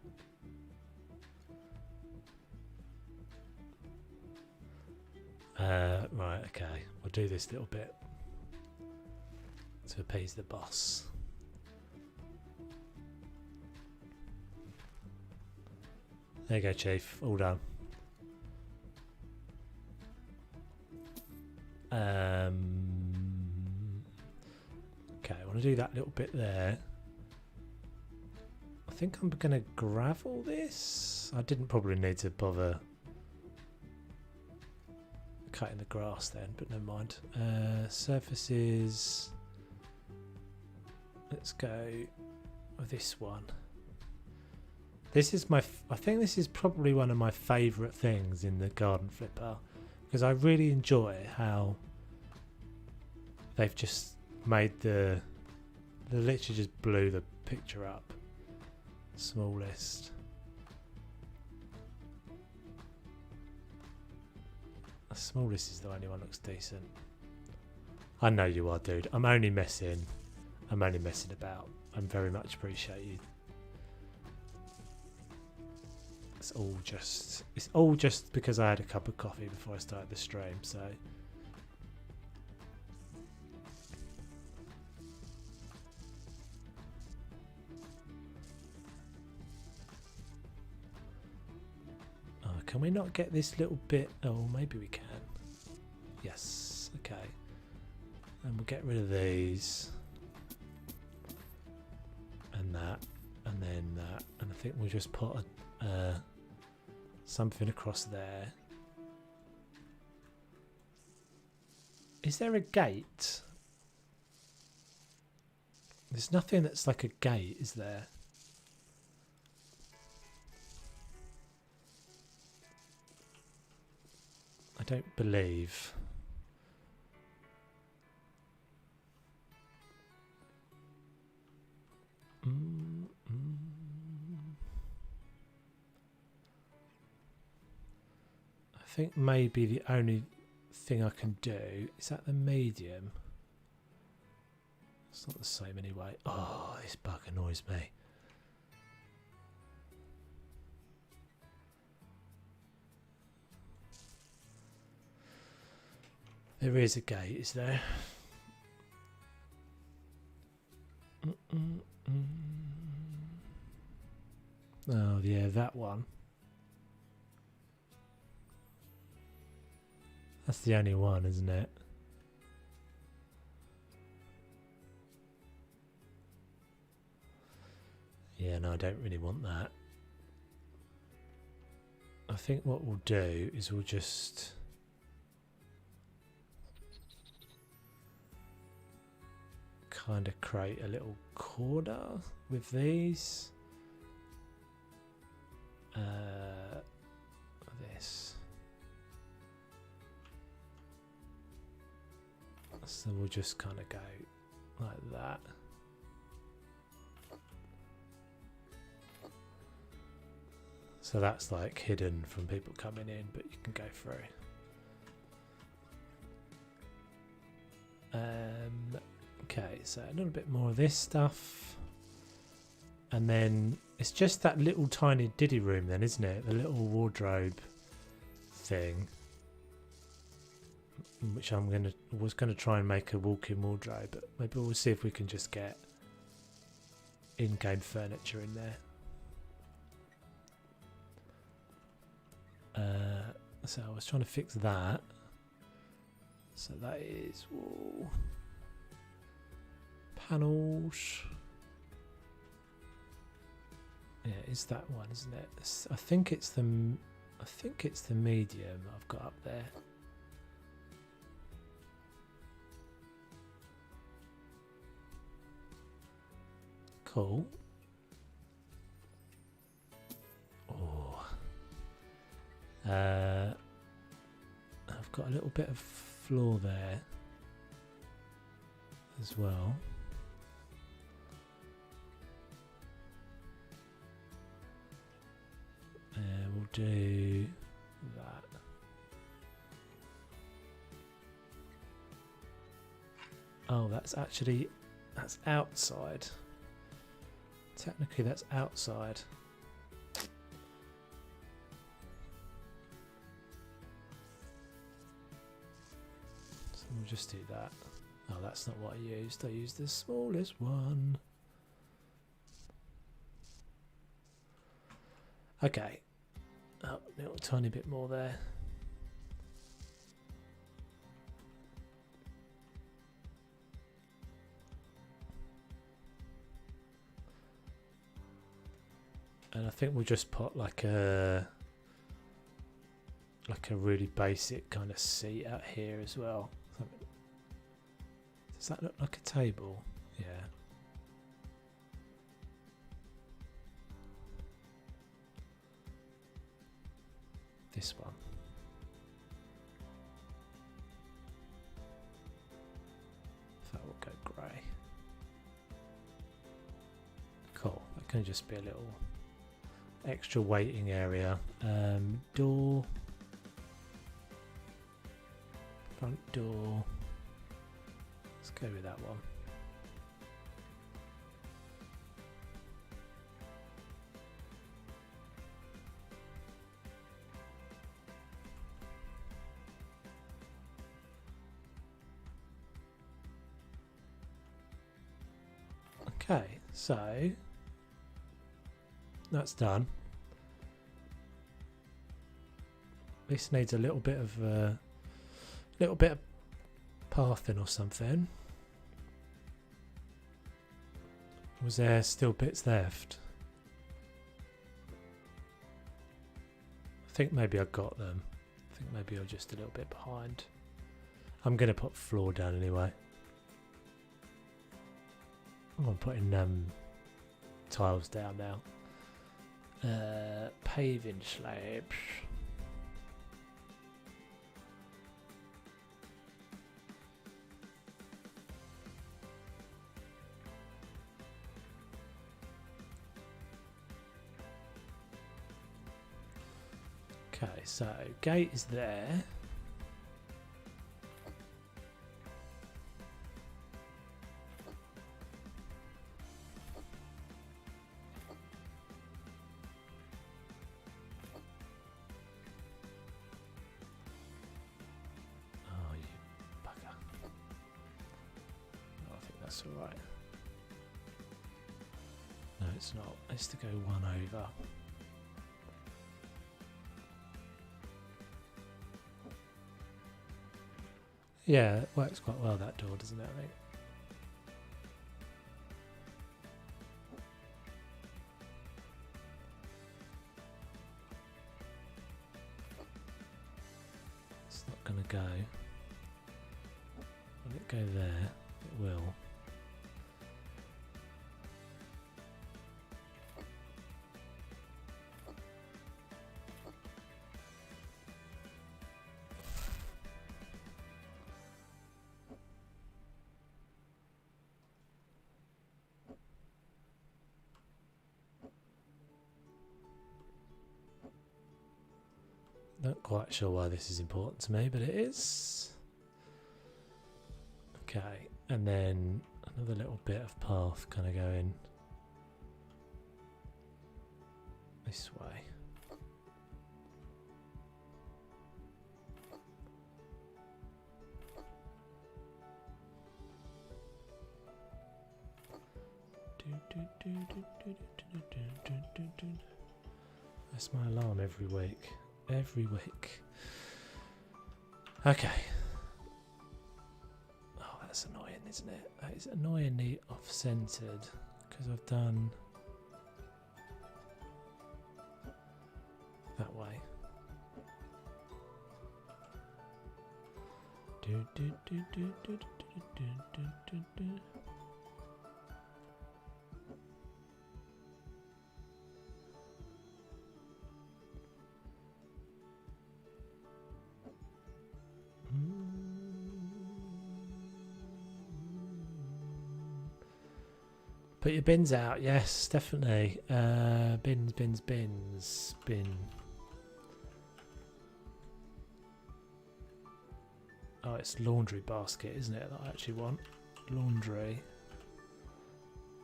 Right, okay. We'll do this little bit to appease the boss. There you go, Chief. All done. Okay, I want to do that little bit there. I think I'm going to gravel this. I didn't probably need to bother cutting the grass then, but never mind. Surfaces. Let's go with this one. This is my. I think this is probably one of my favourite things in the garden flipper, because I really enjoy how they've just made they literally just blew the picture up. Smallest. The smallest is the only one that looks decent. I know you are, dude. I'm only messing about. I very much appreciate you. It's all just because I had a cup of coffee before I started the stream, so can we not get this little bit? Oh, maybe we can. Yes, okay. And we'll get rid of these. And that. And then that. And I think we'll just put something across there. Is there a gate? There's nothing that's like a gate, is there? I don't believe. I think maybe the only thing I can do is at the medium. It's not the same anyway. Oh, this bug annoys me. There is a gate, is there? Oh yeah, that one. That's the only one, isn't it? Yeah, no, I don't really want that. I think what we'll do is we'll just kind of create a little corner with these. This. So we'll just kind of go like that. So that's like hidden from people coming in, but you can go through. Okay, so a little bit more of this stuff. And then it's just that little tiny diddy room then, isn't it? The little wardrobe thing. Which was gonna try and make a walk-in wardrobe, but maybe we'll see if we can just get in-game furniture in there. So I was trying to fix that. So that is wall panels. Yeah, it's that one, isn't it? I think it's the medium I've got up there. Cool. Oh. I've got a little bit of floor there as well. We'll do that. Oh, that's outside. Technically, that's outside. So we'll just do that. Oh, that's not what I used. I used the smallest one. Okay. Oh, a little tiny bit more there. And I think we'll just put like a really basic kind of seat out here as well. Does that look like a table? Yeah. This one. That will go grey. Cool. That can just be a little extra waiting area. Door. Front door. Let's go with that one. Okay, so that's done. This needs a little bit of pathing or something. Was there still bits left? I think maybe I got them. I think maybe I'm just a little bit behind. I'm going to put floor down anyway. I'm putting tiles down now. Paving slabs. Okay, so gate is there. Oh, you bugger. Oh, I think that's all right. No, it's not. It's to go one over. Yeah, it works quite well, that door, doesn't it, I think? It's not going to go. Will it go there? It will. Not quite sure why this is important to me, but it is. Okay, and then another little bit of path kind of going this way. That's my alarm every week. Every week. Okay. Oh, that's annoying, isn't it? That is annoyingly off-centered because I've done that way. Put your bins out, yes, definitely. Bins. Bin. Oh, it's laundry basket, isn't it, that I actually want? Laundry.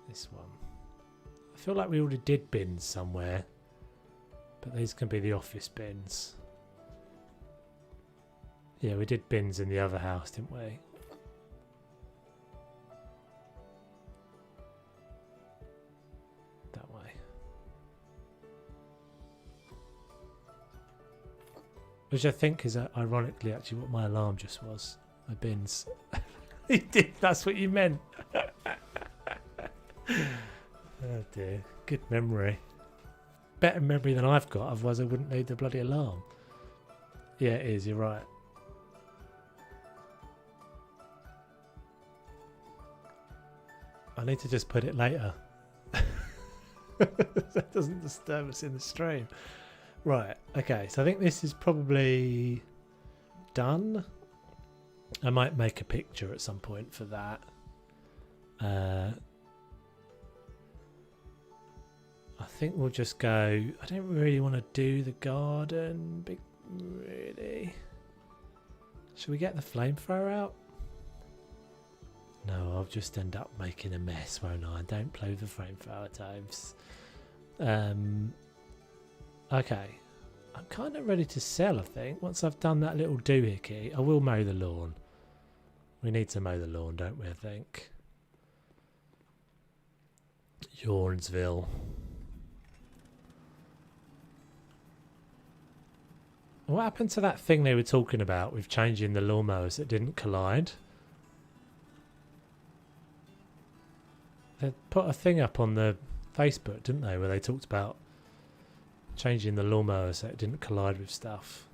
This one. I feel like we already did bins somewhere. But these can be the office bins. Yeah, we did bins in the other house, didn't we? That way. Which I think is ironically actually what my alarm just was. My bins. You did, that's what you meant. Oh dear. Good memory. better memory than I've got, otherwise I wouldn't need the bloody alarm. Yeah, it is, you're right. I need to just put it later. That doesn't disturb us in the stream. Right, okay, so I think this is probably done. I might make a picture at some point for that. I think we'll just go. I don't really want to do the garden, really. Should we get the flamethrower out? No, I'll just end up making a mess, won't I? Don't play with the flamethrower, Toves. Okay. I'm kind of ready to sell, I think. Once I've done that little doohickey, I will mow the lawn. We need to mow the lawn, don't we, I think? Yornsville. What happened to that thing they were talking about with changing the lawnmowers that didn't collide? They put a thing up on the Facebook, didn't they, where they talked about changing the lawnmowers so it didn't collide with stuff.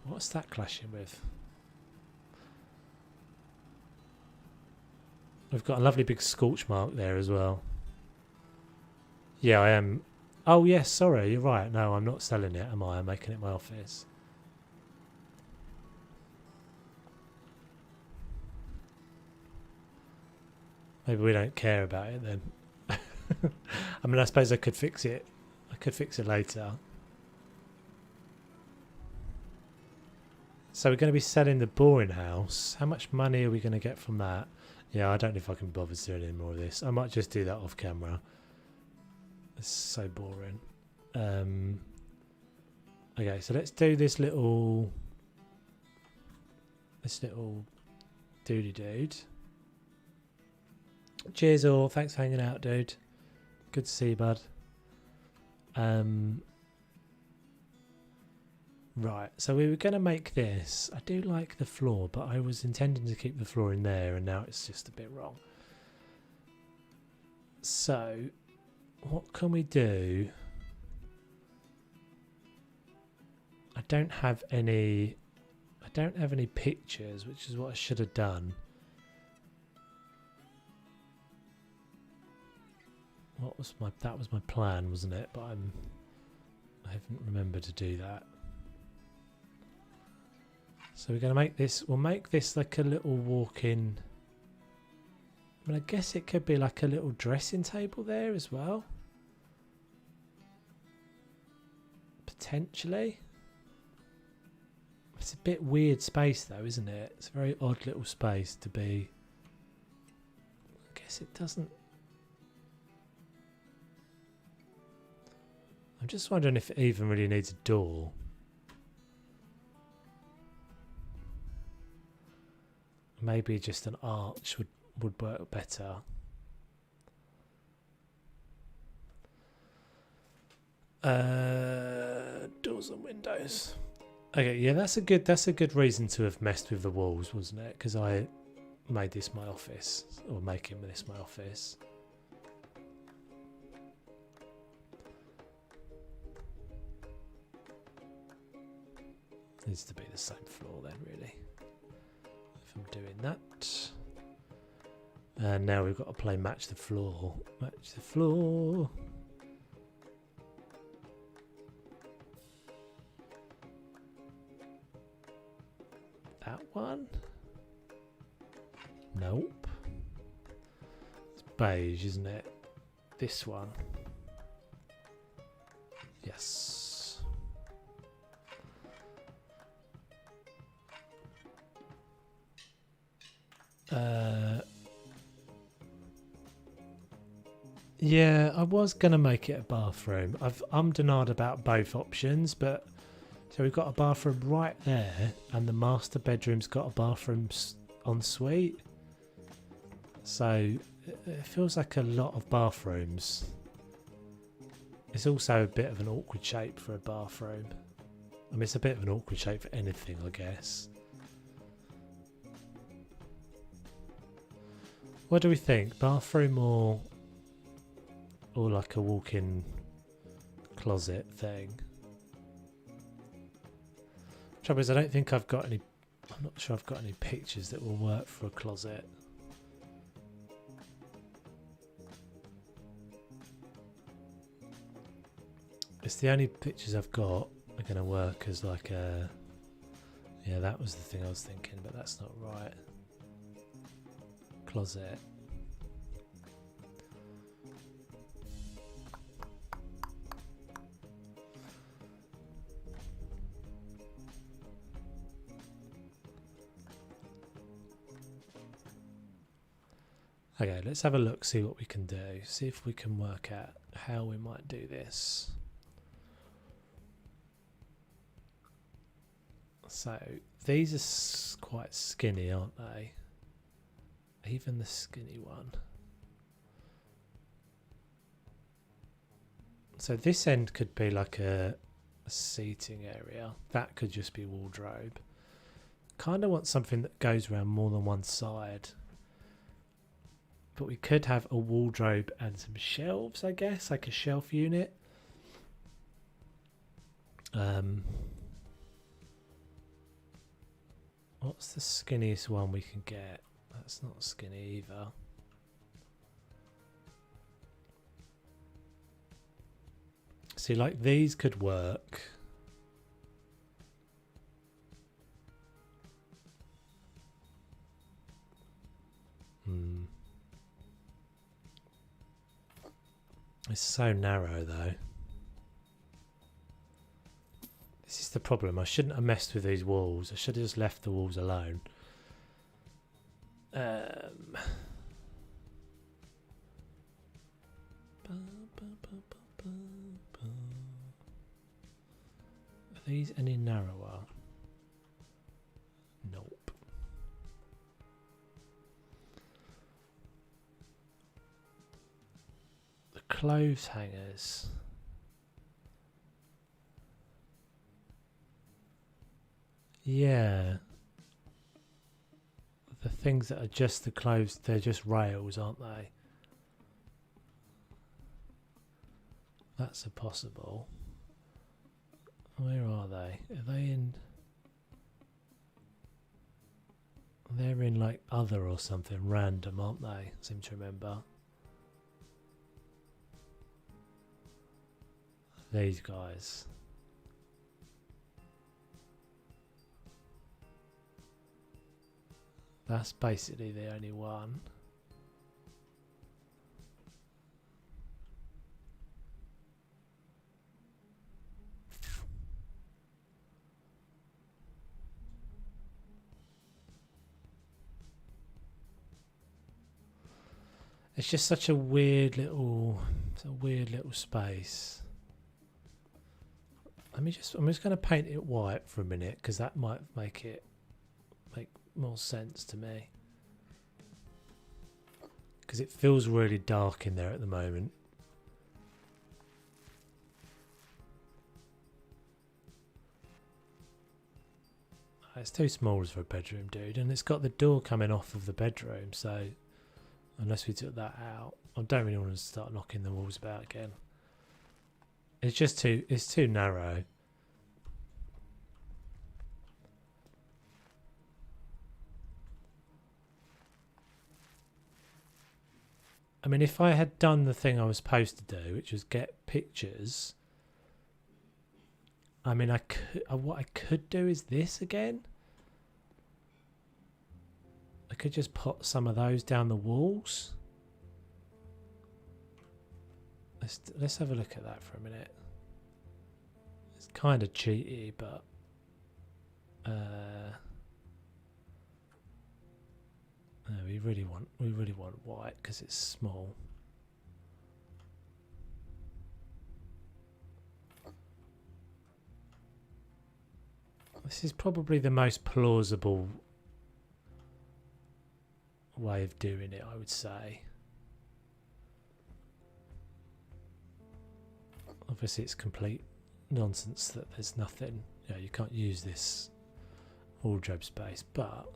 What's that clashing with? We've got a lovely big scorch mark there as well. Yeah, I am. Oh, yes, sorry, you're right. No, I'm not selling it, am I? I'm making it my office. Maybe we don't care about it then. I mean, I suppose I could fix it. I could fix it later. So we're going to be selling the boring house. How much money are we going to get from that? Yeah, I don't know if I can bother doing any more of this. I might just do that off camera. It's so boring. Okay, so let's do this little doody dude. Cheers all, thanks for hanging out, dude. Good to see you, bud. Right, so we were going to make this. I do like the floor, but I was intending to keep the floor in there, and now it's just a bit wrong. So, what can we do? I don't have any pictures, which is what I should have done. That was my plan, wasn't it? But I haven't remembered to do that. So we're going to make this, we'll make this like a little walk-in. I mean, I guess it could be like a little dressing table there as well. Potentially. It's a bit weird space though, isn't it? It's a very odd little space to be. I guess it doesn't. I'm just wondering if it even really needs a door. Maybe just an arch would work better. Doors and windows. Okay, yeah, that's a good reason to have messed with the walls, wasn't it? Because I made this my office, or making this my office. Needs to be the same floor then, really. If I'm doing that. And now we've got to play match the floor. Match the floor. That one? Nope. It's beige, isn't it? This one. Yes. Yeah, I was going to make it a bathroom. I've ummed and ahed about both options, but so we've got a bathroom right there, and the master bedroom's got a bathroom ensuite. So it feels like a lot of bathrooms. It's also a bit of an awkward shape for a bathroom. I mean, it's a bit of an awkward shape for anything, I guess. What do we think? Bathroom or like a walk-in closet thing. Trouble is, I don't think I've got any. I'm not sure I've got any pictures that will work for a closet. It's the only pictures I've got are going to work as like a. Yeah, that was the thing I was thinking, but that's not right. Closet. Okay, let's have a look, see what we can do. See if we can work out how we might do this. So, these are quite skinny, aren't they? Even the skinny one. So this end could be like a seating area. That could just be wardrobe. Kind of want something that goes around more than one side. But we could have a wardrobe and some shelves, I guess, like a shelf unit. What's the skinniest one we can get? That's not skinny either. See, like these could work. It's so narrow though. This is the problem. I shouldn't have messed with these walls. I should have just left the walls alone. Are these any narrower? Nope. The clothes hangers. Yeah. The things that are just the clothes, they're just rails, aren't they? That's a possible. Where are they? Are they in... They're in like other or something random, aren't they? I seem to remember. These guys. That's basically the only one. It's just such a weird little, space. I'm just going to paint it white for a minute because that might make more sense to me. Because it feels really dark in there at the moment. It's too small for a bedroom, dude, and it's got the door coming off of the bedroom, so unless we took that out, I don't really want to start knocking the walls about again. It's just too narrow. I mean, if I had done the thing I was supposed to do, which was get pictures, I mean, what I could do is this again. I could just put some of those down the walls. Let's have a look at that for a minute. It's kind of cheaty, but no, we really want white because it's small. This is probably the most plausible way of doing it, I would say. Obviously it's complete nonsense that there's nothing, you know, you can't use this wardrobe space, but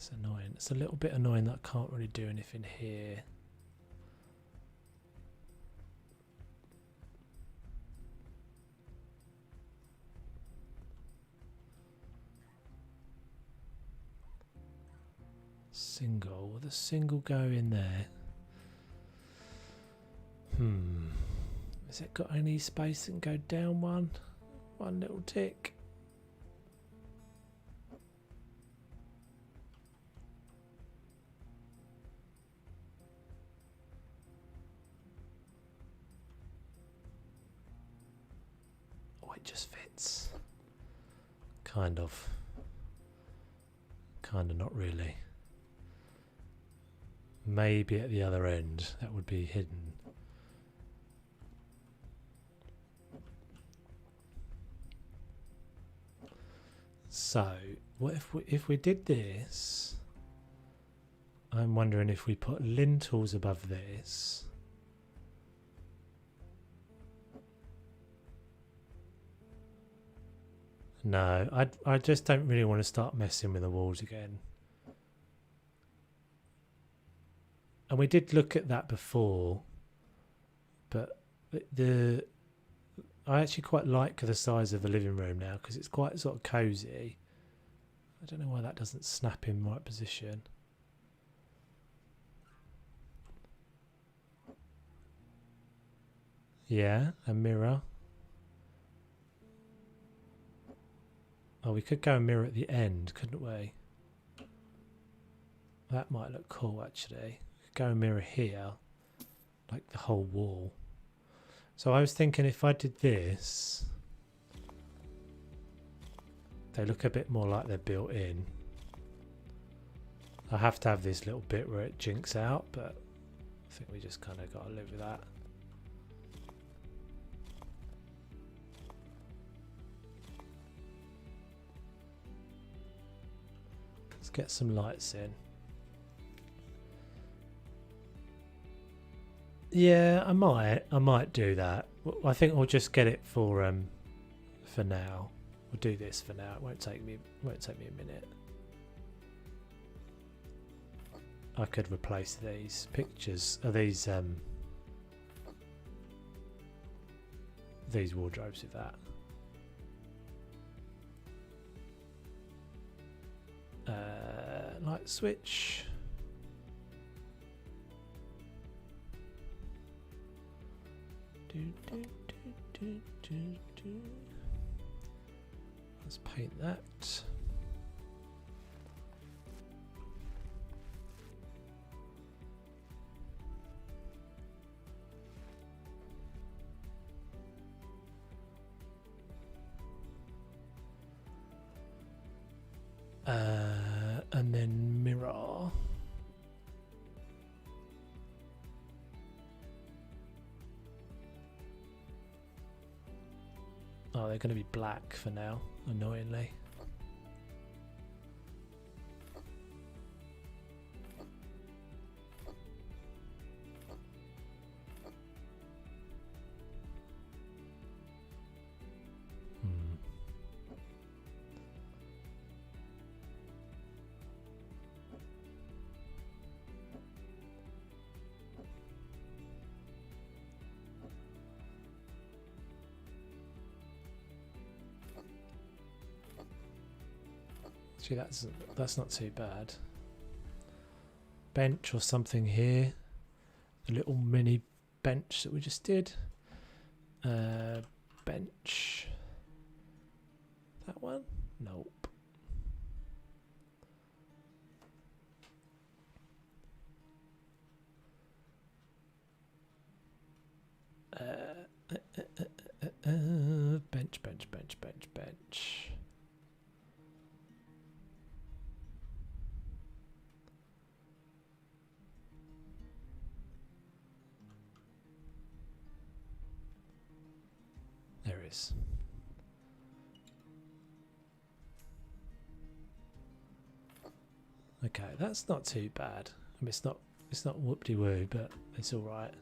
It's annoying. It's a little bit annoying that I can't really do anything here. Single. Will the single go in there? Has it got any space that can go down one? One little tick. Oh, it just fits. Kind of. Kind of not really. Maybe at the other end that would be hidden. So, what if we did this? I'm wondering if we put lintels above this. No, I just don't really want to start messing with the walls again. And we did look at that before, but I actually quite like the size of the living room now because it's quite sort of cosy. I don't know why that doesn't snap in right position. Yeah, a mirror. Oh, we could go a mirror at the end, couldn't we? That might look cool actually. We could go a mirror here, like the whole wall. So I was thinking if I did this, they look a bit more like they're built in. I have to have this little bit where it jinks out, but I think we just kind of got to live with that. Let's get some lights in. Yeah, I might do that. I think we'll just get it for now. We'll do this for now. It won't take me a minute. I could replace these pictures of these wardrobes with that. Light switch. Let's paint that. And then mirror. Oh, they're going to be black for now, annoyingly. Actually, that's not too bad. Bench or something here. The little mini bench that we just did. Bench. That one? Nope. Bench, bench, bench, bench, bench. There is. Okay, that's not too bad. I mean, it's not whoop-de-woo, but it's all right.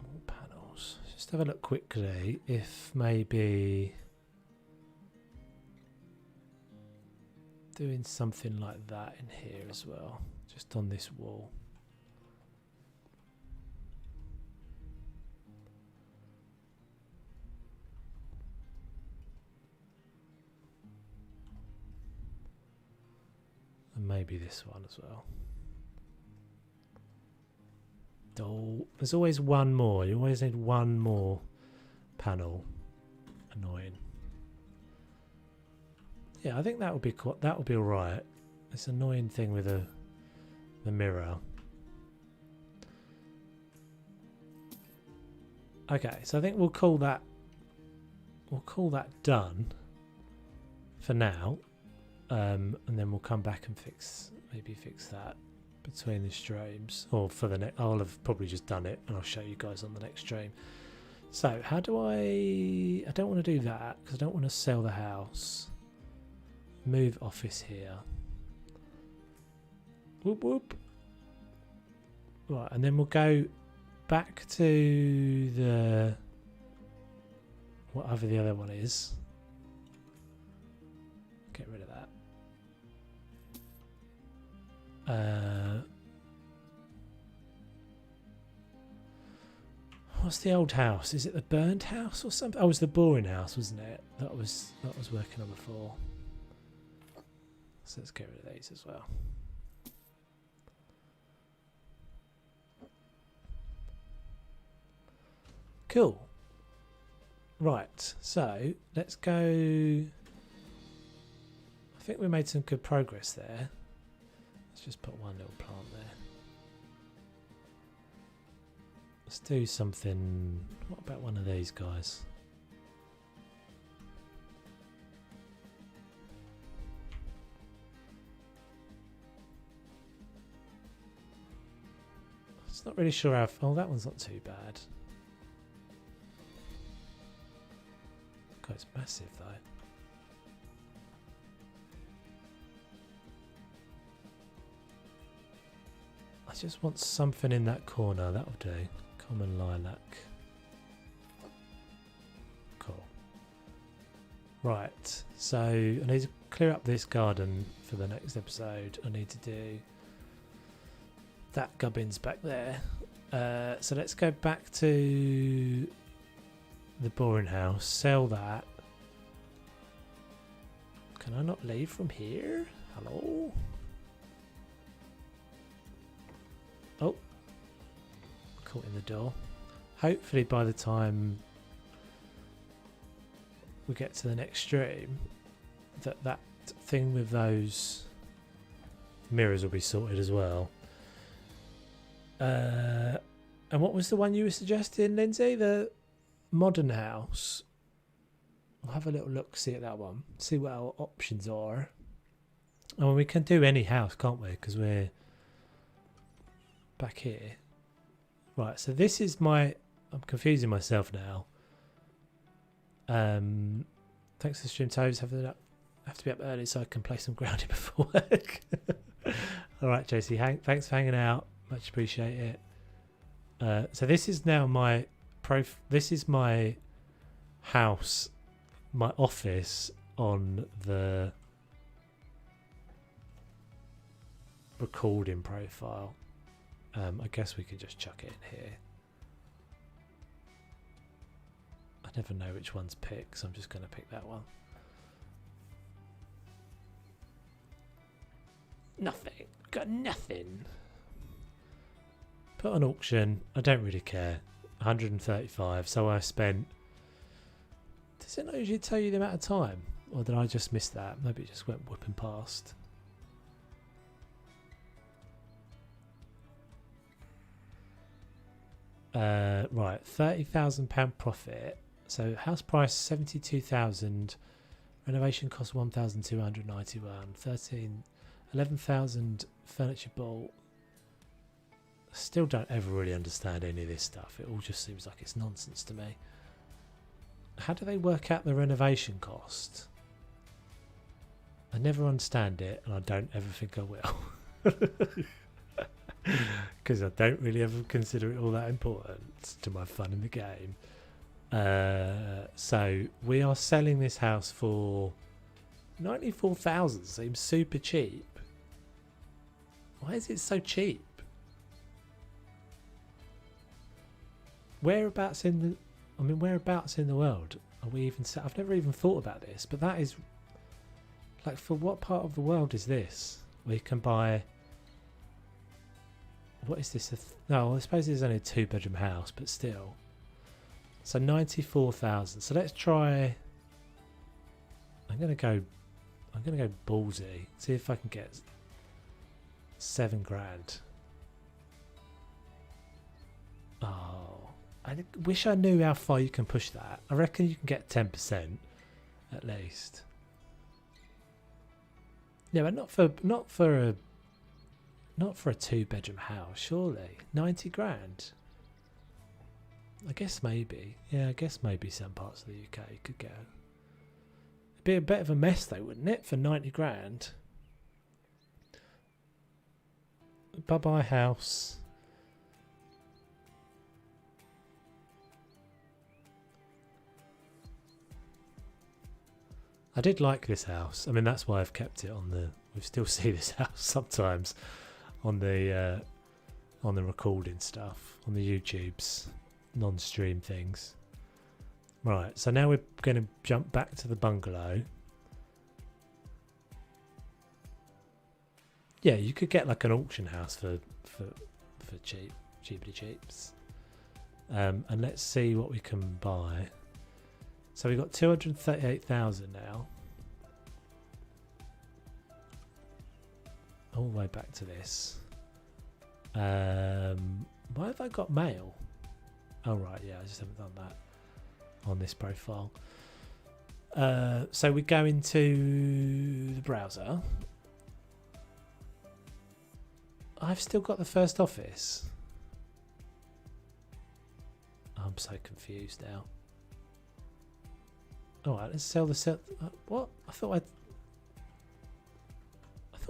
More panels. Just have a look quickly if maybe doing something like that in here as well, just on this wall. And maybe this one as well. Oh, there's always one more. You always need one more panel. Annoying. Yeah, I think that would be that would be all right. This annoying thing with the mirror. Okay, so I think we'll call that done for now, and then we'll come back and maybe fix that between the streams, or for the next. I'll have probably just done it, and I'll show you guys on the next stream. So how do I don't want to do that because I don't want to sell the house. Move office here. Whoop whoop. Right, and then we'll go back to the whatever the other one is. Get rid of that. What's the old house? Is it the burned house or something? Oh, it was the boring house, wasn't it? That was working on before. So let's get rid of these as well. Cool. Right, so let's go. I think we made some good progress there. Let's just put one little plant there. Let's do something. What about one of these guys? It's not really sure how. Oh, that one's not too bad. God, it's massive though. I just want something in that corner. That'll do. Common lilac. Cool. Right. So I need to clear up this garden for the next episode. I need to do that gubbins back there. So let's go back to the boring house. Sell that. Can I not leave from here? Hello? Oh. Caught in the door. Hopefully by the time we get to the next stream, that thing with those mirrors will be sorted as well. And what was the one you were suggesting, Lindsay? The modern house. I'll have a little look, see at that one, see what our options are. Oh, we can do any house, can't we? Because we're back here. Right, so this is my. I'm confusing myself now. Thanks for the stream, Toes. Have to be up early so I can play some grounding before work. All right, JC, thanks for hanging out. Much appreciate it. So this is now my this is my house, my office on the recording profile. I guess we could just chuck it in here. I never know which one's picked, so I'm just going to pick that one. Nothing. Got nothing. Put on auction. I don't really care. 135. So I spent. Does it not usually tell you the amount of time? Or did I just miss that? Maybe it just went whipping past. Right, £30,000 profit. So house price 72,000. Renovation cost 1,291. 11,000 furniture bought. Still don't ever really understand any of this stuff. It all just seems like it's nonsense to me. How do they work out the renovation cost? I never understand it, and I don't ever think I will. Because I don't really ever consider it all that important to my fun in the game. So we are selling this house for 94,000. Seems super cheap. Why is it so cheap? Whereabouts in the? I mean, whereabouts in the world are we even? I've never even thought about this, but that is like, for what part of the world is this? We can buy. What is this? No, I suppose it's only a 2-bedroom house, but still. So 94,000. So let's try. I'm gonna go ballsy. See if I can get 7 grand. Oh, I wish I knew how far you can push that. I reckon you can get 10% at least. Yeah, but not for a 2-bedroom house, surely. 90 grand. I guess maybe. Yeah, I guess maybe some parts of the UK could go. It'd be a bit of a mess though, wouldn't it, for 90 grand? Bye-bye house. I did like this house. I mean, that's why I've kept it on the... We still see this house sometimes on the recording stuff, on the YouTubes, non-stream things. Right, so now we're going to jump back to the bungalow. Yeah, you could get like an auction house for cheapity cheaps. And let's see what we can buy. So we've got 238,000 now. All the way back to this. Why have I got mail? Oh right, yeah, I just haven't done that on this profile. So we go into the browser. I've still got the first office. I'm so confused now. All right, let's sell the what? I thought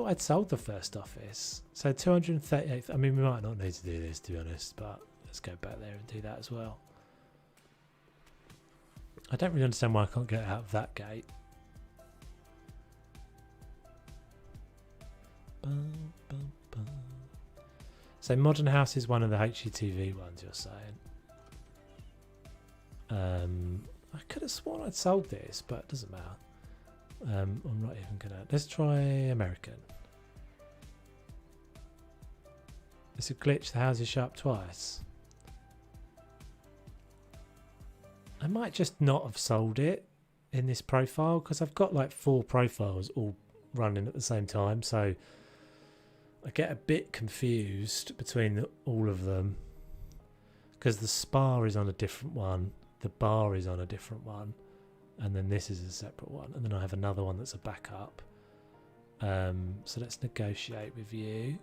I'd sold the first office. So 238. I mean, we might not need to do this, to be honest, but let's go back there and do that as well. I don't really understand why I can't get out of that gate. So Modern House is one of the HGTV ones, you're saying. I could have sworn I'd sold this, but it doesn't matter. I'm not even gonna... Let's try American. It's a glitch, the house is shut up twice. I might just not have sold it in this profile, because I've got like 4 profiles all running at the same time, so I get a bit confused between all of them, because the spa is on a different one, the bar is on a different one, and then this is a separate one, and then I have another one that's a backup. So let's negotiate with you,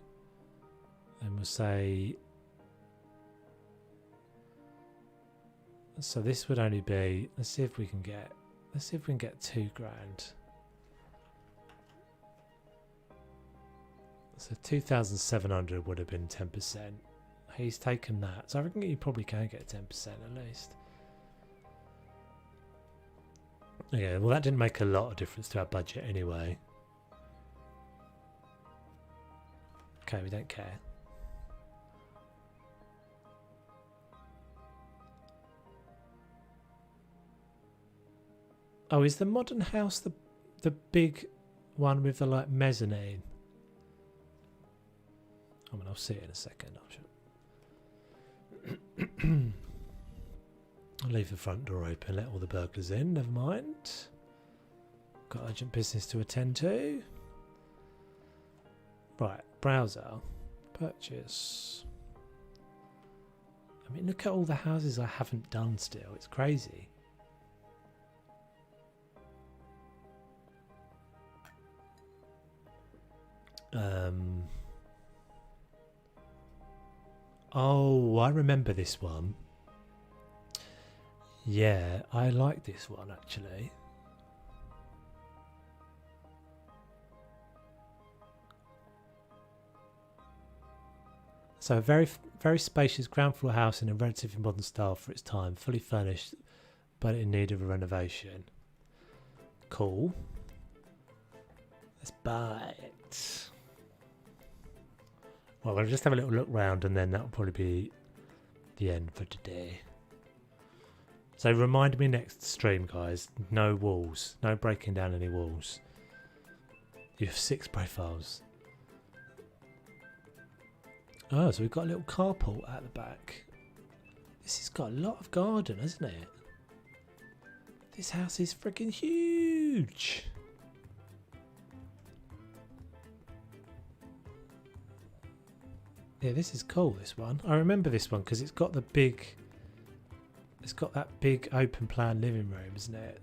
and we'll say, so this would only be, let's see if we can get 2 grand. So 2,700 would have been 10%. He's taken that, so I reckon you probably can get 10% at least. Okay, well that didn't make a lot of difference to our budget anyway. Okay, we don't care. Oh, is the Modern House the big one with the like mezzanine? I mean, I'll see it in a second. I'll leave the front door open, let all the burglars in, never mind. Got urgent business to attend to. Right, browser, purchase. I mean, look at all the houses I haven't done still, it's crazy. Oh, I remember this one. Yeah, I like this one actually. So a very spacious ground floor house in a relatively modern style for its time, fully furnished, but in need of a renovation. Cool. Let's buy it. Well, we'll just have a little look round and then that'll probably be the end for today. So remind me next stream, guys. No walls. No breaking down any walls. You have 6 profiles. Oh, so we've got a little carport at the back. This has got a lot of garden, hasn't it? This house is freaking huge. Yeah, this is cool, this one. I remember this one because it's got the big... It's got that big open plan living room, isn't it?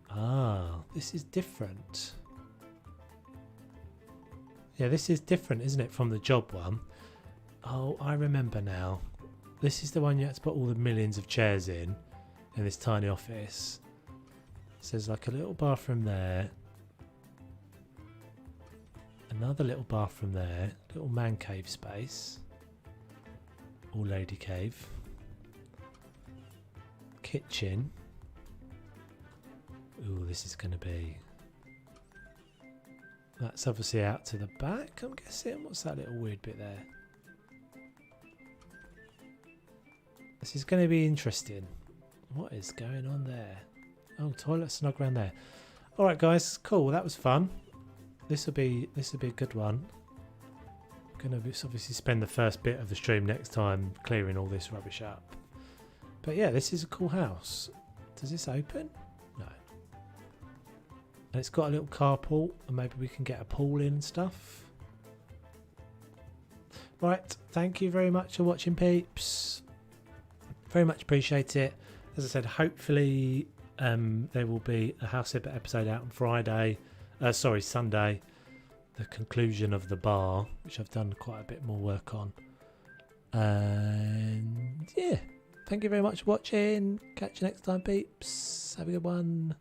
Ah, this is different. Yeah, this is different, isn't it, from the job one? Oh, I remember now. This is the one you had to put all the millions of chairs in this tiny office. So there's like a little bathroom there. Another little bathroom there. Little man cave space. Or lady cave. Kitchen. Ooh, this is going to be... That's obviously out to the back, I'm guessing. What's that little weird bit there? This is going to be interesting. What is going on there? Oh, toilet snug around there. Alright guys, cool, that was fun. This will be a good one. Gonna obviously spend the first bit of the stream next time clearing all this rubbish up. But yeah, this is a cool house. Does this open? No. And it's got a little carport, and maybe we can get a pool in and stuff. Right, thank you very much for watching, peeps. Very much appreciate it. As I said, hopefully there will be a House Hipper episode out on Sunday. The conclusion of the bar, which I've done quite a bit more work on. And yeah, thank you very much for watching. Catch you next time, peeps. Have a good one.